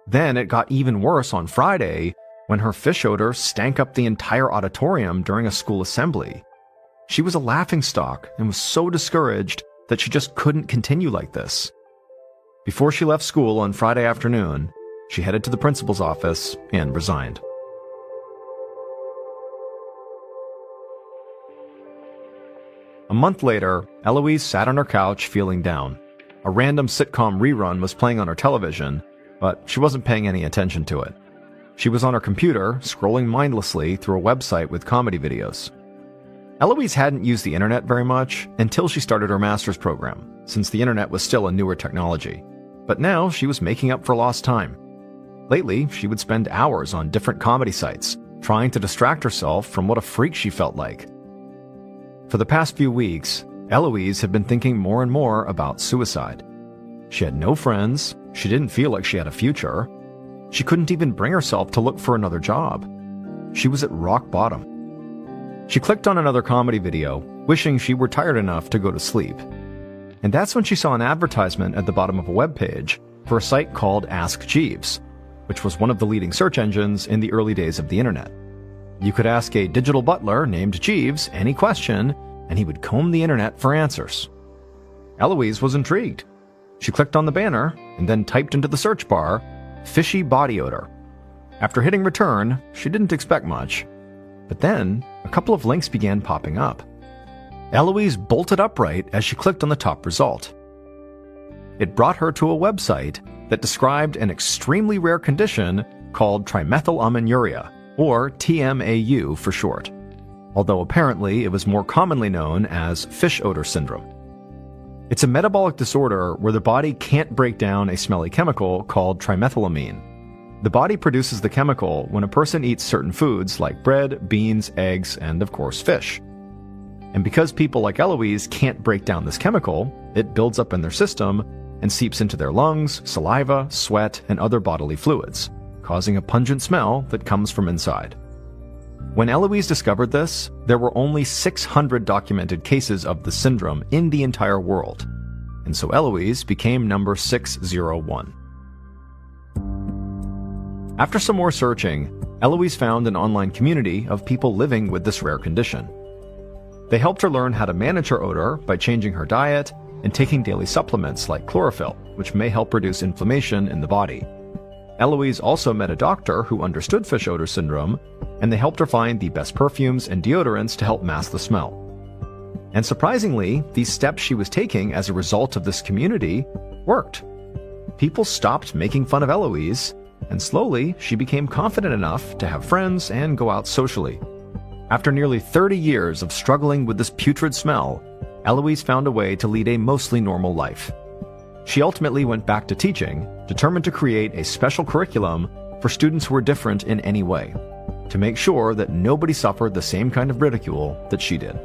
Then it got even worse on Friday when her fish odor stank up the entire auditorium during a school assembly. She was a laughingstock and was so discouraged that she just couldn't continue like this. Before she left school on Friday afternoon, she headed to the principal's office and resigned. A month later, Eloise sat on her couch feeling down. A random sitcom rerun was playing on her television, but she wasn't paying any attention to it. She was on her computer, scrolling mindlessly through a website with comedy videos. Eloise hadn't used the internet very much until she started her master's program, since the internet was still a newer technology. But now she was making up for lost time. Lately, she would spend hours on different comedy sites, trying to distract herself from what a freak she felt like. For the past few weeks, Eloise had been thinking more and more about suicide. She had no friends, she didn't feel like she had a future. She couldn't even bring herself to look for another job. She was at rock bottom. She clicked on another comedy video, wishing she were tired enough to go to sleep. And that's when she saw an advertisement at the bottom of a webpage for a site called Ask Jeeves, which was one of the leading search engines in the early days of the internet. You could ask a digital butler named Jeeves any question, and he would comb the internet for answers. Eloise was intrigued. She clicked on the banner and then typed into the search bar, "fishy body odor." After hitting return, she didn't expect much. But then, a couple of links began popping up. Eloise bolted upright as she clicked on the top result. It brought her to a website that described an extremely rare condition called trimethylamminuria, or TMAU for short, although apparently it was more commonly known as fish odor syndrome. It's a metabolic disorder where the body can't break down a smelly chemical called trimethylamine. The body produces the chemical when a person eats certain foods like bread, beans, eggs, and of course fish. And because people like Eloise can't break down this chemical, it builds up in their system and seeps into their lungs, saliva, sweat, and other bodily fluids, causing a pungent smell that comes from inside. When Eloise discovered this, there were only 600 documented cases of the syndrome in the entire world, and so Eloise became number 601. After some more searching, Eloise found an online community of people living with this rare condition. They helped her learn how to manage her odor by changing her diet and taking daily supplements like chlorophyll, which may help reduce inflammation in the body. Eloise also met a doctor who understood fish odor syndrome, and they helped her find the best perfumes and deodorants to help mask the smell. And surprisingly, these steps she was taking as a result of this community worked. People stopped making fun of Eloise, and slowly she became confident enough to have friends and go out socially. After nearly 30 years of struggling with this putrid smell, Eloise found a way to lead a mostly normal life. She ultimately went back to teaching, determined to create a special curriculum for students who were different in any way, to make sure that nobody suffered the same kind of ridicule that she did.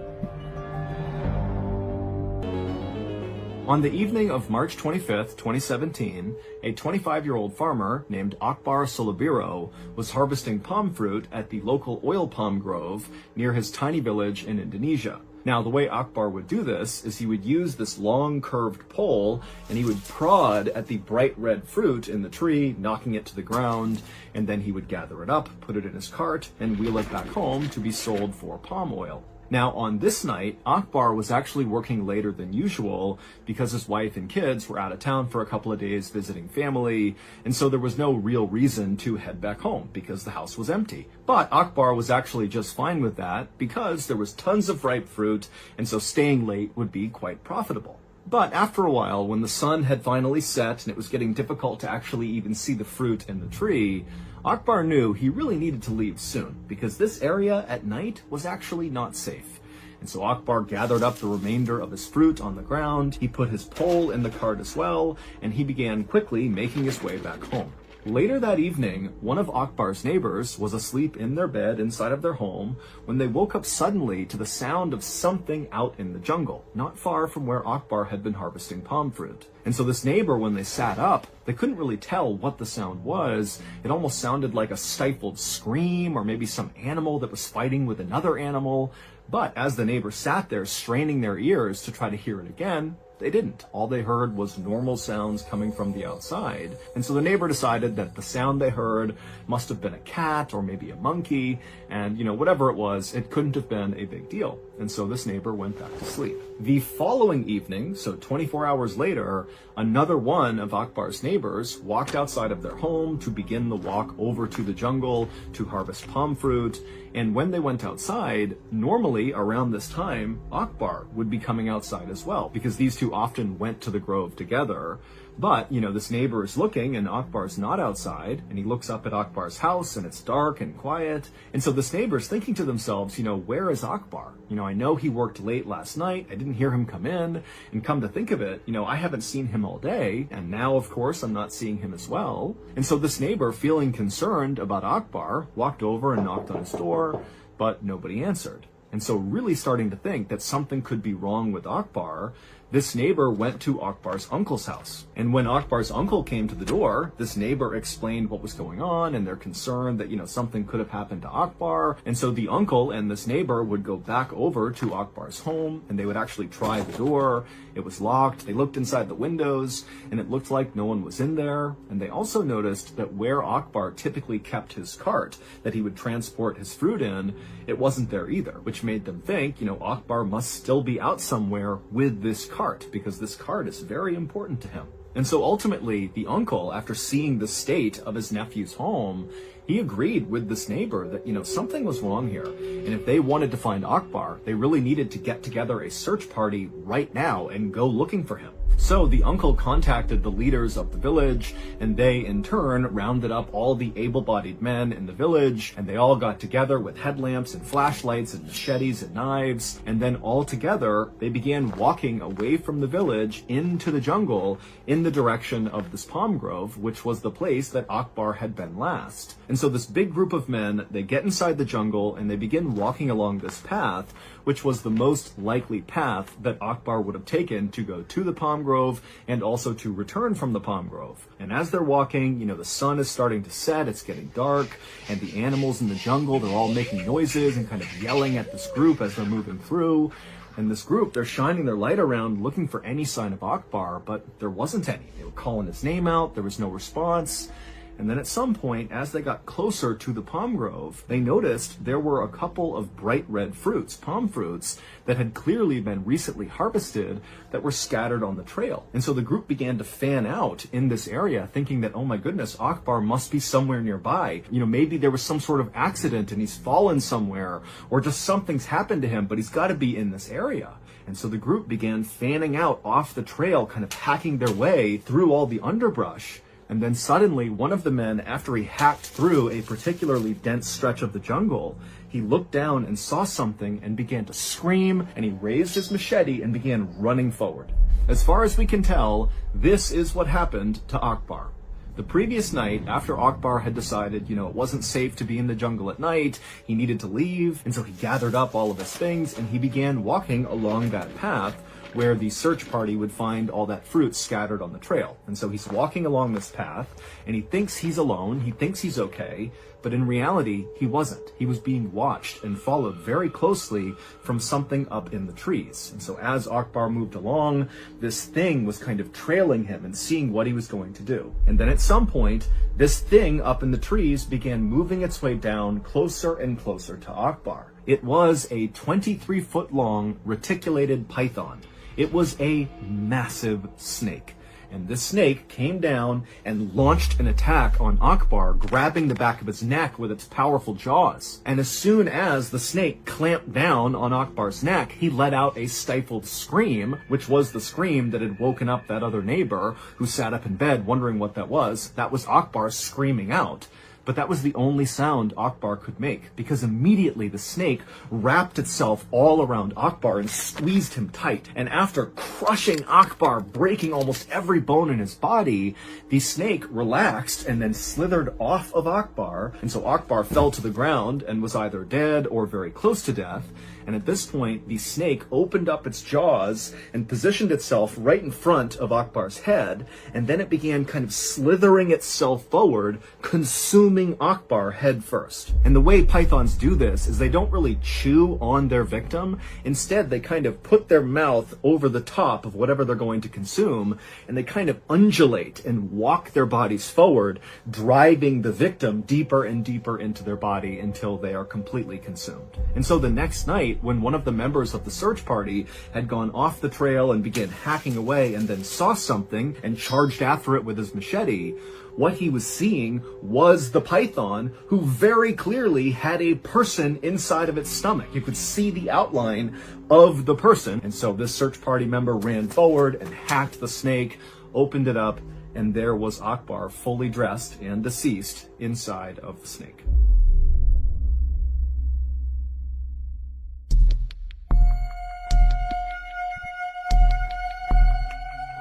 On the evening of March 25th, 2017, a 25-year-old farmer named Akbar Solabiro was harvesting palm fruit at the local oil palm grove near his tiny village in Indonesia. Now, the way Akbar would do this is he would use this long curved pole and he would prod at the bright red fruit in the tree, knocking it to the ground, and then he would gather it up, put it in his cart, and wheel it back home to be sold for palm oil. Now, on this night, Akbar was actually working later than usual because his wife and kids were out of town for a couple of days visiting family, and so there was no real reason to head back home because the house was empty. But Akbar was actually just fine with that because there was tons of ripe fruit, and so staying late would be quite profitable. But after a while, when the sun had finally set and it was getting difficult to actually even see the fruit in the tree, Akbar knew he really needed to leave soon because this area at night was actually not safe. And so Akbar gathered up the remainder of his fruit on the ground, he put his pole in the cart as well, and he began quickly making his way back home. Later that evening, one of Akbar's neighbors was asleep in their bed inside of their home when they woke up suddenly to the sound of something out in the jungle, not far from where Akbar had been harvesting palm fruit. And so this neighbor, when they sat up, they couldn't really tell what the sound was. It almost sounded like a stifled scream or maybe some animal that was fighting with another animal. But as the neighbor sat there straining their ears to try to hear it again, they didn't. All they heard was normal sounds coming from the outside. And so the neighbor decided that the sound they heard must have been a cat or maybe a monkey. And, whatever it was, it couldn't have been a big deal. And so this neighbor went back to sleep. The following evening, so 24 hours later, another one of Akbar's neighbors walked outside of their home to begin the walk over to the jungle to harvest palm fruit. And when they went outside, normally around this time, Akbar would be coming outside as well, because these two often went to the grove together. But, this neighbor is looking and Akbar's not outside, and he looks up at Akbar's house and it's dark and quiet. And so this neighbor's thinking to themselves, where is Akbar? I know he worked late last night. I didn't hear him come in. And come to think of it, I haven't seen him all day. And now, of course, I'm not seeing him as well. And so this neighbor, feeling concerned about Akbar, walked over and knocked on his door, but nobody answered. And so really starting to think that something could be wrong with Akbar, this neighbor went to Akbar's uncle's house. And when Akbar's uncle came to the door, this neighbor explained what was going on and their concern that, something could have happened to Akbar. And so the uncle and this neighbor would go back over to Akbar's home and they would actually try the door. It was locked. They looked inside the windows and it looked like no one was in there. And they also noticed that where Akbar typically kept his cart that he would transport his fruit in, it wasn't there either, which made them think, Akbar must still be out somewhere with this cart because this cart is very important to him. And so ultimately, the uncle, after seeing the state of his nephew's home, he agreed with this neighbor that, something was wrong here. And if they wanted to find Akbar, they really needed to get together a search party right now and go looking for him. So the uncle contacted the leaders of the village, and they in turn rounded up all the able-bodied men in the village, and they all got together with headlamps and flashlights and machetes and knives, and then all together they began walking away from the village into the jungle in the direction of this palm grove, which was the place that Akbar had been last. And And so this big group of men, they get inside the jungle and they begin walking along this path, which was the most likely path that Akbar would have taken to go to the palm grove and also to return from the palm grove. And as they're walking, the sun is starting to set, it's getting dark, and the animals in the jungle, they're all making noises and kind of yelling at this group as they're moving through. And this group, they're shining their light around looking for any sign of Akbar, but there wasn't any. They were calling his name out, there was no response. And then at some point, as they got closer to the palm grove, they noticed there were a couple of bright red fruits, palm fruits, that had clearly been recently harvested that were scattered on the trail. And so the group began to fan out in this area, thinking that, oh my goodness, Akbar must be somewhere nearby. Maybe there was some sort of accident and he's fallen somewhere, or just something's happened to him, but he's got to be in this area. And so the group began fanning out off the trail, kind of hacking their way through all the underbrush. And then suddenly, one of the men, after he hacked through a particularly dense stretch of the jungle, he looked down and saw something and began to scream, and he raised his machete and began running forward. As far as we can tell, this is what happened to Akbar. The previous night, after Akbar had decided, it wasn't safe to be in the jungle at night, he needed to leave, and so he gathered up all of his things and he began walking along that path where the search party would find all that fruit scattered on the trail. And so he's walking along this path, and he thinks he's alone, he thinks he's okay, but in reality, he wasn't. He was being watched and followed very closely from something up in the trees. And so as Akbar moved along, this thing was kind of trailing him and seeing what he was going to do. And then at some point, this thing up in the trees began moving its way down closer and closer to Akbar. It was a 23-foot-long reticulated python. It was a massive snake. And this snake came down and launched an attack on Akbar, grabbing the back of his neck with its powerful jaws. And as soon as the snake clamped down on Akbar's neck, he let out a stifled scream, which was the scream that had woken up that other neighbor who sat up in bed wondering what that was. That was Akbar screaming out. But that was the only sound Akbar could make, because immediately the snake wrapped itself all around Akbar and squeezed him tight. And after crushing Akbar, breaking almost every bone in his body, the snake relaxed and then slithered off of Akbar. And so Akbar fell to the ground and was either dead or very close to death. And at this point, the snake opened up its jaws and positioned itself right in front of Akbar's head, and then it began kind of slithering itself forward, consuming Akbar head first. And the way pythons do this is they don't really chew on their victim. Instead, they kind of put their mouth over the top of whatever they're going to consume, and they kind of undulate and walk their bodies forward, driving the victim deeper and deeper into their body until they are completely consumed. And so the next night, when one of the members of the search party had gone off the trail and began hacking away and then saw something and charged after it with his machete, what he was seeing was the python, who very clearly had a person inside of its stomach. You could see the outline of the person. And so this search party member ran forward and hacked the snake, opened it up, and there was Akbar fully dressed and deceased inside of the snake.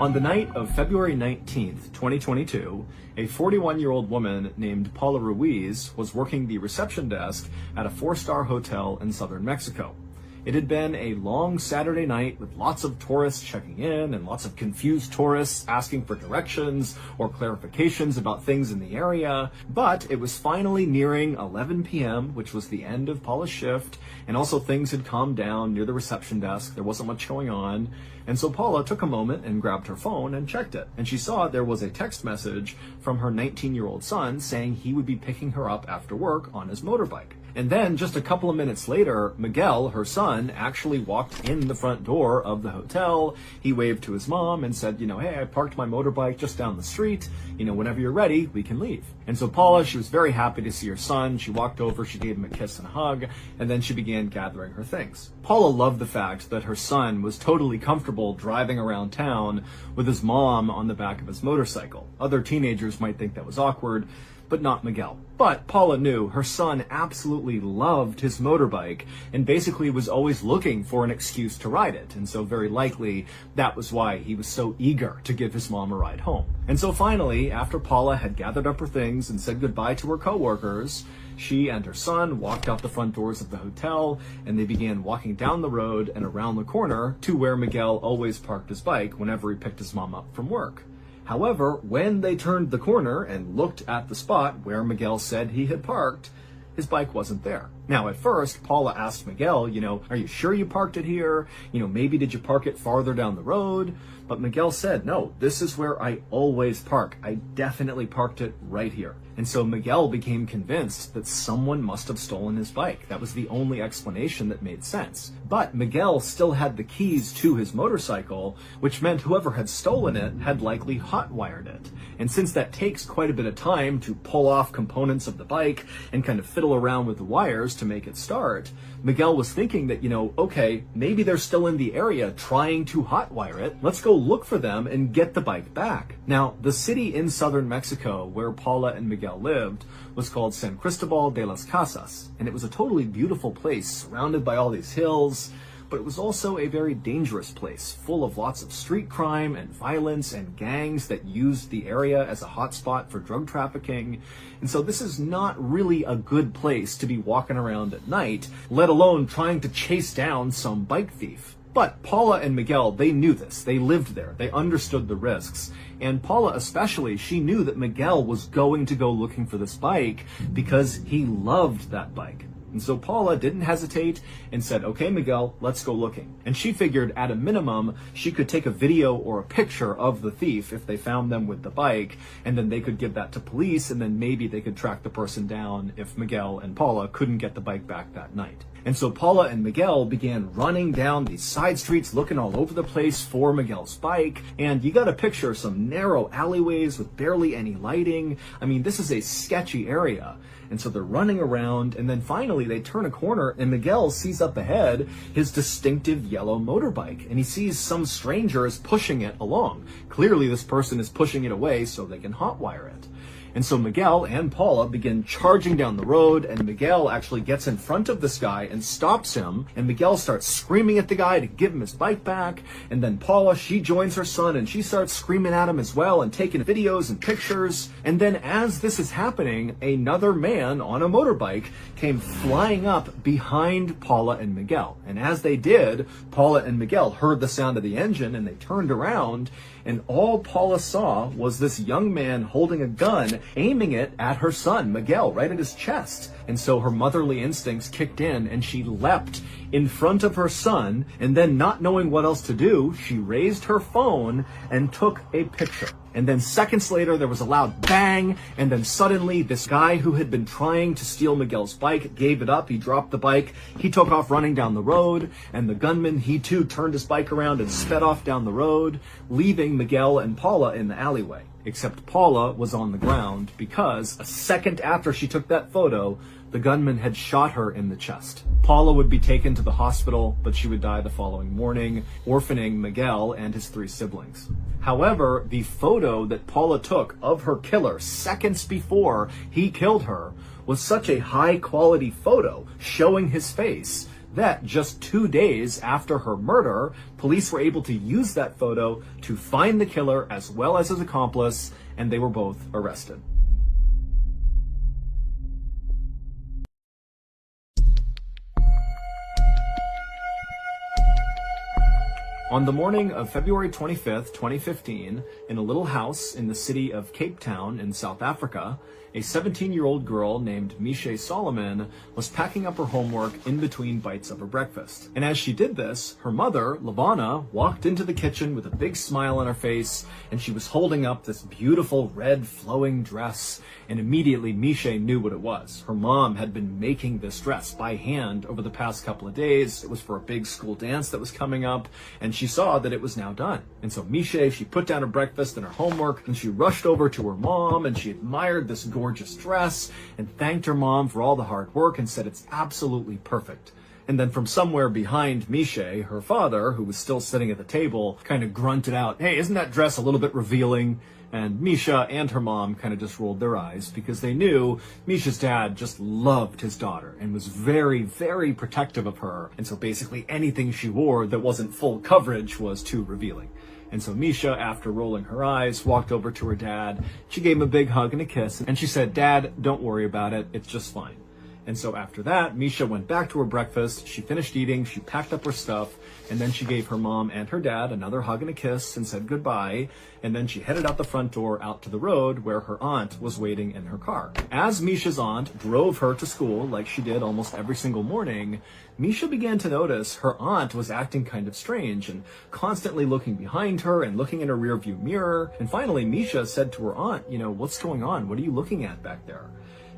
On the night of February 19th, 2022, a 41-year-old woman named Paula Ruiz was working the reception desk at a 4-star hotel in southern Mexico. It had been a long Saturday night with lots of tourists checking in and lots of confused tourists asking for directions or clarifications about things in the area. But it was finally nearing 11 p.m., which was the end of Paula's shift, and also things had calmed down near the reception desk. There wasn't much going on. And so Paula took a moment and grabbed her phone and checked it. And she saw there was a text message from her 19-year-old son saying he would be picking her up after work on his motorbike. And then just a couple of minutes later, Miguel, her son, actually walked in the front door of the hotel. He waved to his mom and said, hey, I parked my motorbike just down the street. Whenever you're ready, we can leave. And so Paula, she was very happy to see her son. She walked over, she gave him a kiss and a hug, and then she began gathering her things. Paula loved the fact that her son was totally comfortable driving around town with his mom on the back of his motorcycle. Other teenagers might think that was awkward, but not Miguel. But Paula knew her son absolutely loved his motorbike and basically was always looking for an excuse to ride it. And so very likely that was why he was so eager to give his mom a ride home. And so finally, after Paula had gathered up her things and said goodbye to her coworkers, she and her son walked out the front doors of the hotel, and they began walking down the road and around the corner to where Miguel always parked his bike whenever he picked his mom up from work. However, when they turned the corner and looked at the spot where Miguel said he had parked, his bike wasn't there. Now, at first, Paula asked Miguel, are you sure you parked it here? Maybe did you park it farther down the road? But Miguel said, no, this is where I always park. I definitely parked it right here. And so Miguel became convinced that someone must have stolen his bike. That was the only explanation that made sense. But Miguel still had the keys to his motorcycle, which meant whoever had stolen it had likely hotwired it. And since that takes quite a bit of time to pull off components of the bike and kind of fiddle around with the wires to make it start, Miguel was thinking that, okay, maybe they're still in the area trying to hotwire it. Let's go look for them and get the bike back. Now, the city in southern Mexico where Paula and Miguel lived was called San Cristobal de las Casas, and it was a totally beautiful place surrounded by all these hills, but it was also a very dangerous place, full of lots of street crime and violence and gangs that used the area as a hotspot for drug trafficking. And so this is not really a good place to be walking around at night, let alone trying to chase down some bike thief. But Paula and Miguel, they knew this. They lived there. They understood the risks. And Paula especially, she knew that Miguel was going to go looking for this bike because he loved that bike. And so Paula didn't hesitate and said, okay, Miguel, let's go looking. And she figured at a minimum, she could take a video or a picture of the thief if they found them with the bike, and then they could give that to police, and then maybe they could track the person down if Miguel and Paula couldn't get the bike back that night. And so Paula and Miguel began running down these side streets, looking all over the place for Miguel's bike. And you got to picture some narrow alleyways with barely any lighting. I mean, this is a sketchy area. And so they're running around, and then finally they turn a corner, and Miguel sees up ahead his distinctive yellow motorbike, and he sees some stranger is pushing it along. Clearly this person is pushing it away so they can hotwire it. And so Miguel and Paula begin charging down the road, and Miguel actually gets in front of this guy and stops him, and Miguel starts screaming at the guy to give him his bike back. And then Paula, she joins her son and she starts screaming at him as well and taking videos and pictures. And then as this is happening, another man on a motorbike came flying up behind Paula and Miguel. And as they did, Paula and Miguel heard the sound of the engine and they turned around, and all Paula saw was this young man holding a gun, aiming it at her son, Miguel, right at his chest. And so her motherly instincts kicked in, and she leapt in front of her son, and then not knowing what else to do, she raised her phone and took a picture. And then seconds later, there was a loud bang, and then suddenly this guy who had been trying to steal Miguel's bike gave it up. He dropped the bike, he took off running down the road, and the gunman, he too turned his bike around and sped off down the road, leaving Miguel and Paula in the alleyway. Except Paula was on the ground because a second after she took that photo, the gunman had shot her in the chest. Paula would be taken to the hospital, but she would die the following morning, orphaning Miguel and his 3 siblings. However, the photo that Paula took of her killer seconds before he killed her was such a high-quality photo showing his face that just 2 days after her murder, police were able to use that photo to find the killer as well as his accomplice, and they were both arrested. On the morning of February 25th, 2015, in a little house in the city of Cape Town in South Africa, a 17-year-old girl named Mishe Solomon was packing up her homework in between bites of her breakfast. And as she did this, her mother, Lavana, walked into the kitchen with a big smile on her face, and she was holding up this beautiful red flowing dress. And immediately Mishe knew what it was. Her mom had been making this dress by hand over the past couple of days. It was for a big school dance that was coming up, and she saw that it was now done. And so Mishe, she put down her breakfast and her homework, and she rushed over to her mom, and she admired this gorgeous dress and thanked her mom for all the hard work and said it's absolutely perfect. And then from somewhere behind Misha, her father, who was still sitting at the table, kind of grunted out, "Hey, isn't that dress a little bit revealing?" And Misha and her mom kind of just rolled their eyes because they knew Misha's dad just loved his daughter and was very, very protective of her. And so basically anything she wore that wasn't full coverage was too revealing. And so Misha, after rolling her eyes, walked over to her dad. She gave him a big hug and a kiss. And she said, "Dad, don't worry about it. It's just fine." And so after that, Misha went back to her breakfast. She finished eating, she packed up her stuff, and then she gave her mom and her dad another hug and a kiss and said goodbye. And then she headed out the front door out to the road where her aunt was waiting in her car. As Misha's aunt drove her to school, like she did almost every single morning, Misha began to notice her aunt was acting kind of strange and constantly looking behind her and looking in her rearview mirror. And finally, Misha said to her aunt, "What's going on? What are you looking at back there?"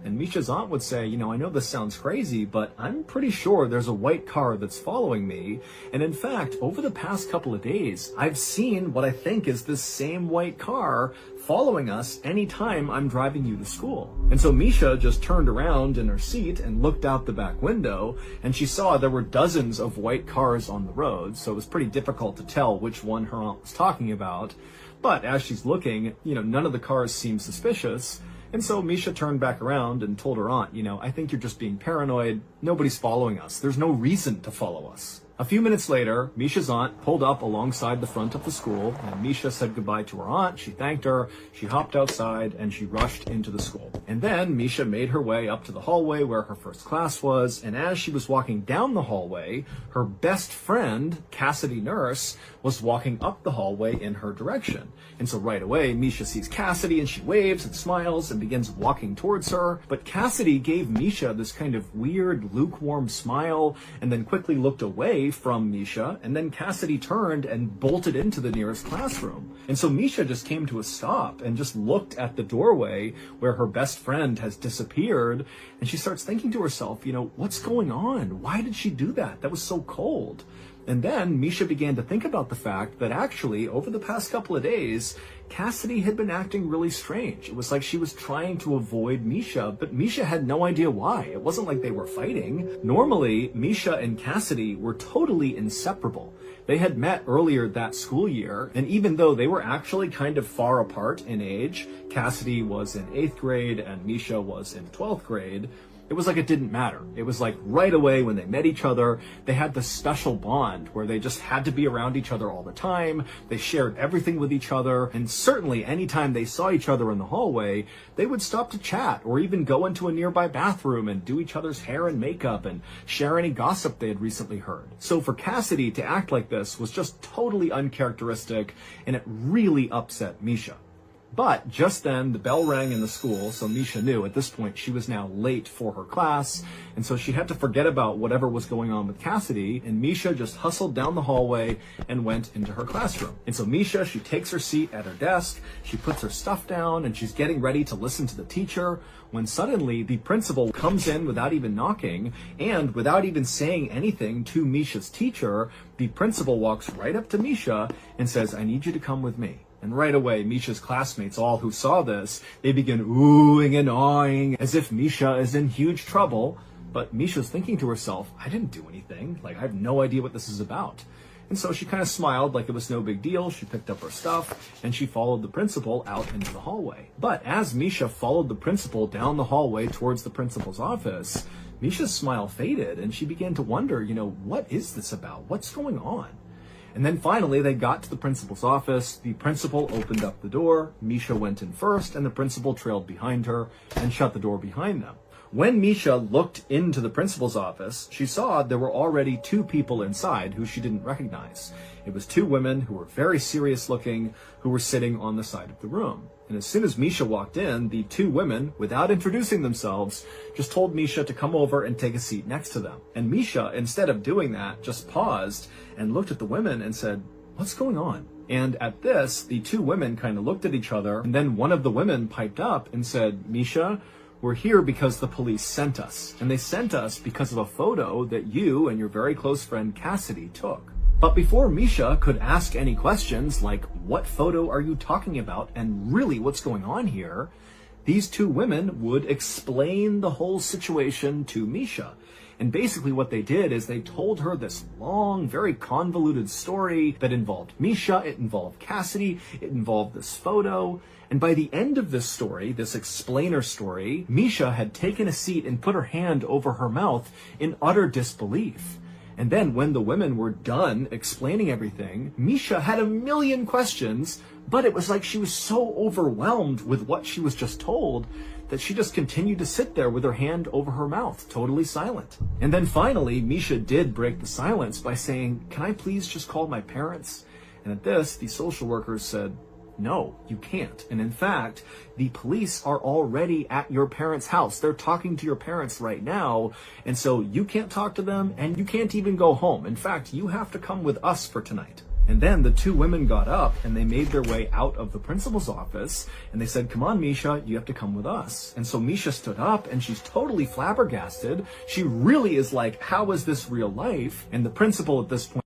And Misha's aunt would say, "I know this sounds crazy, but I'm pretty sure there's a white car that's following me. And in fact, over the past couple of days, I've seen what I think is this same white car following us anytime I'm driving you to school." And so Misha just turned around in her seat and looked out the back window, and she saw there were dozens of white cars on the road, so it was pretty difficult to tell which one her aunt was talking about. But as she's looking, none of the cars seemed suspicious. And so Misha turned back around and told her aunt, "I think you're just being paranoid. Nobody's following us. There's no reason to follow us." A few minutes later, Misha's aunt pulled up alongside the front of the school, and Misha said goodbye to her aunt. She thanked her, she hopped outside, and she rushed into the school. And then Misha made her way up to the hallway where her first class was, and as she was walking down the hallway, her best friend, Cassidy Nurse, was walking up the hallway in her direction. And so right away, Misha sees Cassidy, and she waves and smiles and begins walking towards her. But Cassidy gave Misha this kind of weird, lukewarm smile, and then quickly looked away from Misha, and then Cassidy turned and bolted into the nearest classroom. And so Misha just came to a stop and just looked at the doorway where her best friend has disappeared, and she starts thinking to herself, what's going on? Why did she do that? That was so cold. And then Misha began to think about the fact that actually, over the past couple of days, Cassidy had been acting really strange. It was like she was trying to avoid Misha, but Misha had no idea why. It wasn't like they were fighting. Normally, Misha and Cassidy were totally inseparable. They had met earlier that school year, and even though they were actually kind of far apart in age, Cassidy was in 8th grade and Misha was in 12th grade, it was like it didn't matter. It was like right away when they met each other, they had this special bond where they just had to be around each other all the time. They shared everything with each other. And certainly anytime they saw each other in the hallway, they would stop to chat or even go into a nearby bathroom and do each other's hair and makeup and share any gossip they had recently heard. So for Cassidy to act like this was just totally uncharacteristic, and it really upset Misha. But just then, the bell rang in the school, so Misha knew at this point she was now late for her class, and so she had to forget about whatever was going on with Cassidy, and Misha just hustled down the hallway and went into her classroom. And so Misha, she takes her seat at her desk, she puts her stuff down, and she's getting ready to listen to the teacher, when suddenly the principal comes in without even knocking, and without even saying anything to Misha's teacher, the principal walks right up to Misha and says, "I need you to come with me." And right away, Misha's classmates, all who saw this, they begin oohing and awing as if Misha is in huge trouble. But Misha's thinking to herself, I didn't do anything. I have no idea what this is about. And so she kind of smiled like it was no big deal. She picked up her stuff and she followed the principal out into the hallway. But as Misha followed the principal down the hallway towards the principal's office, Misha's smile faded and she began to wonder, what is this about? What's going on? And then finally, they got to the principal's office. The principal opened up the door. Misha went in first, and the principal trailed behind her and shut the door behind them. When Misha looked into the principal's office, she saw there were already 2 people inside who she didn't recognize. It was 2 women who were very serious looking, who were sitting on the side of the room. And as soon as Misha walked in, the 2 women, without introducing themselves, just told Misha to come over and take a seat next to them. And Misha, instead of doing that, just paused and looked at the women and said, "What's going on?" And at this, the 2 women kind of looked at each other, and then one of the women piped up and said, "Misha, we're here because the police sent us. And they sent us because of a photo that you and your very close friend Cassidy took." But before Misha could ask any questions like, what photo are you talking about and really what's going on here, these 2 women would explain the whole situation to Misha. And basically what they did is they told her this long, very convoluted story that involved Misha, it involved Cassidy, it involved this photo. And by the end of this story, this explainer story, Misha had taken a seat and put her hand over her mouth in utter disbelief. And then when the women were done explaining everything, Misha had a million questions, but it was like she was so overwhelmed with what she was just told that she just continued to sit there with her hand over her mouth, totally silent. And then finally, Misha did break the silence by saying, "Can I please just call my parents?" And at this, the social workers said, "No, you can't. And in fact, the police are already at your parents' house. They're talking to your parents right now. And so you can't talk to them and you can't even go home. In fact, you have to come with us for tonight." And then the two women got up and they made their way out of the principal's office and they said, "Come on, Misha, you have to come with us." And so Misha stood up and she's totally flabbergasted. She really is like, how is this real life? And the principal at this point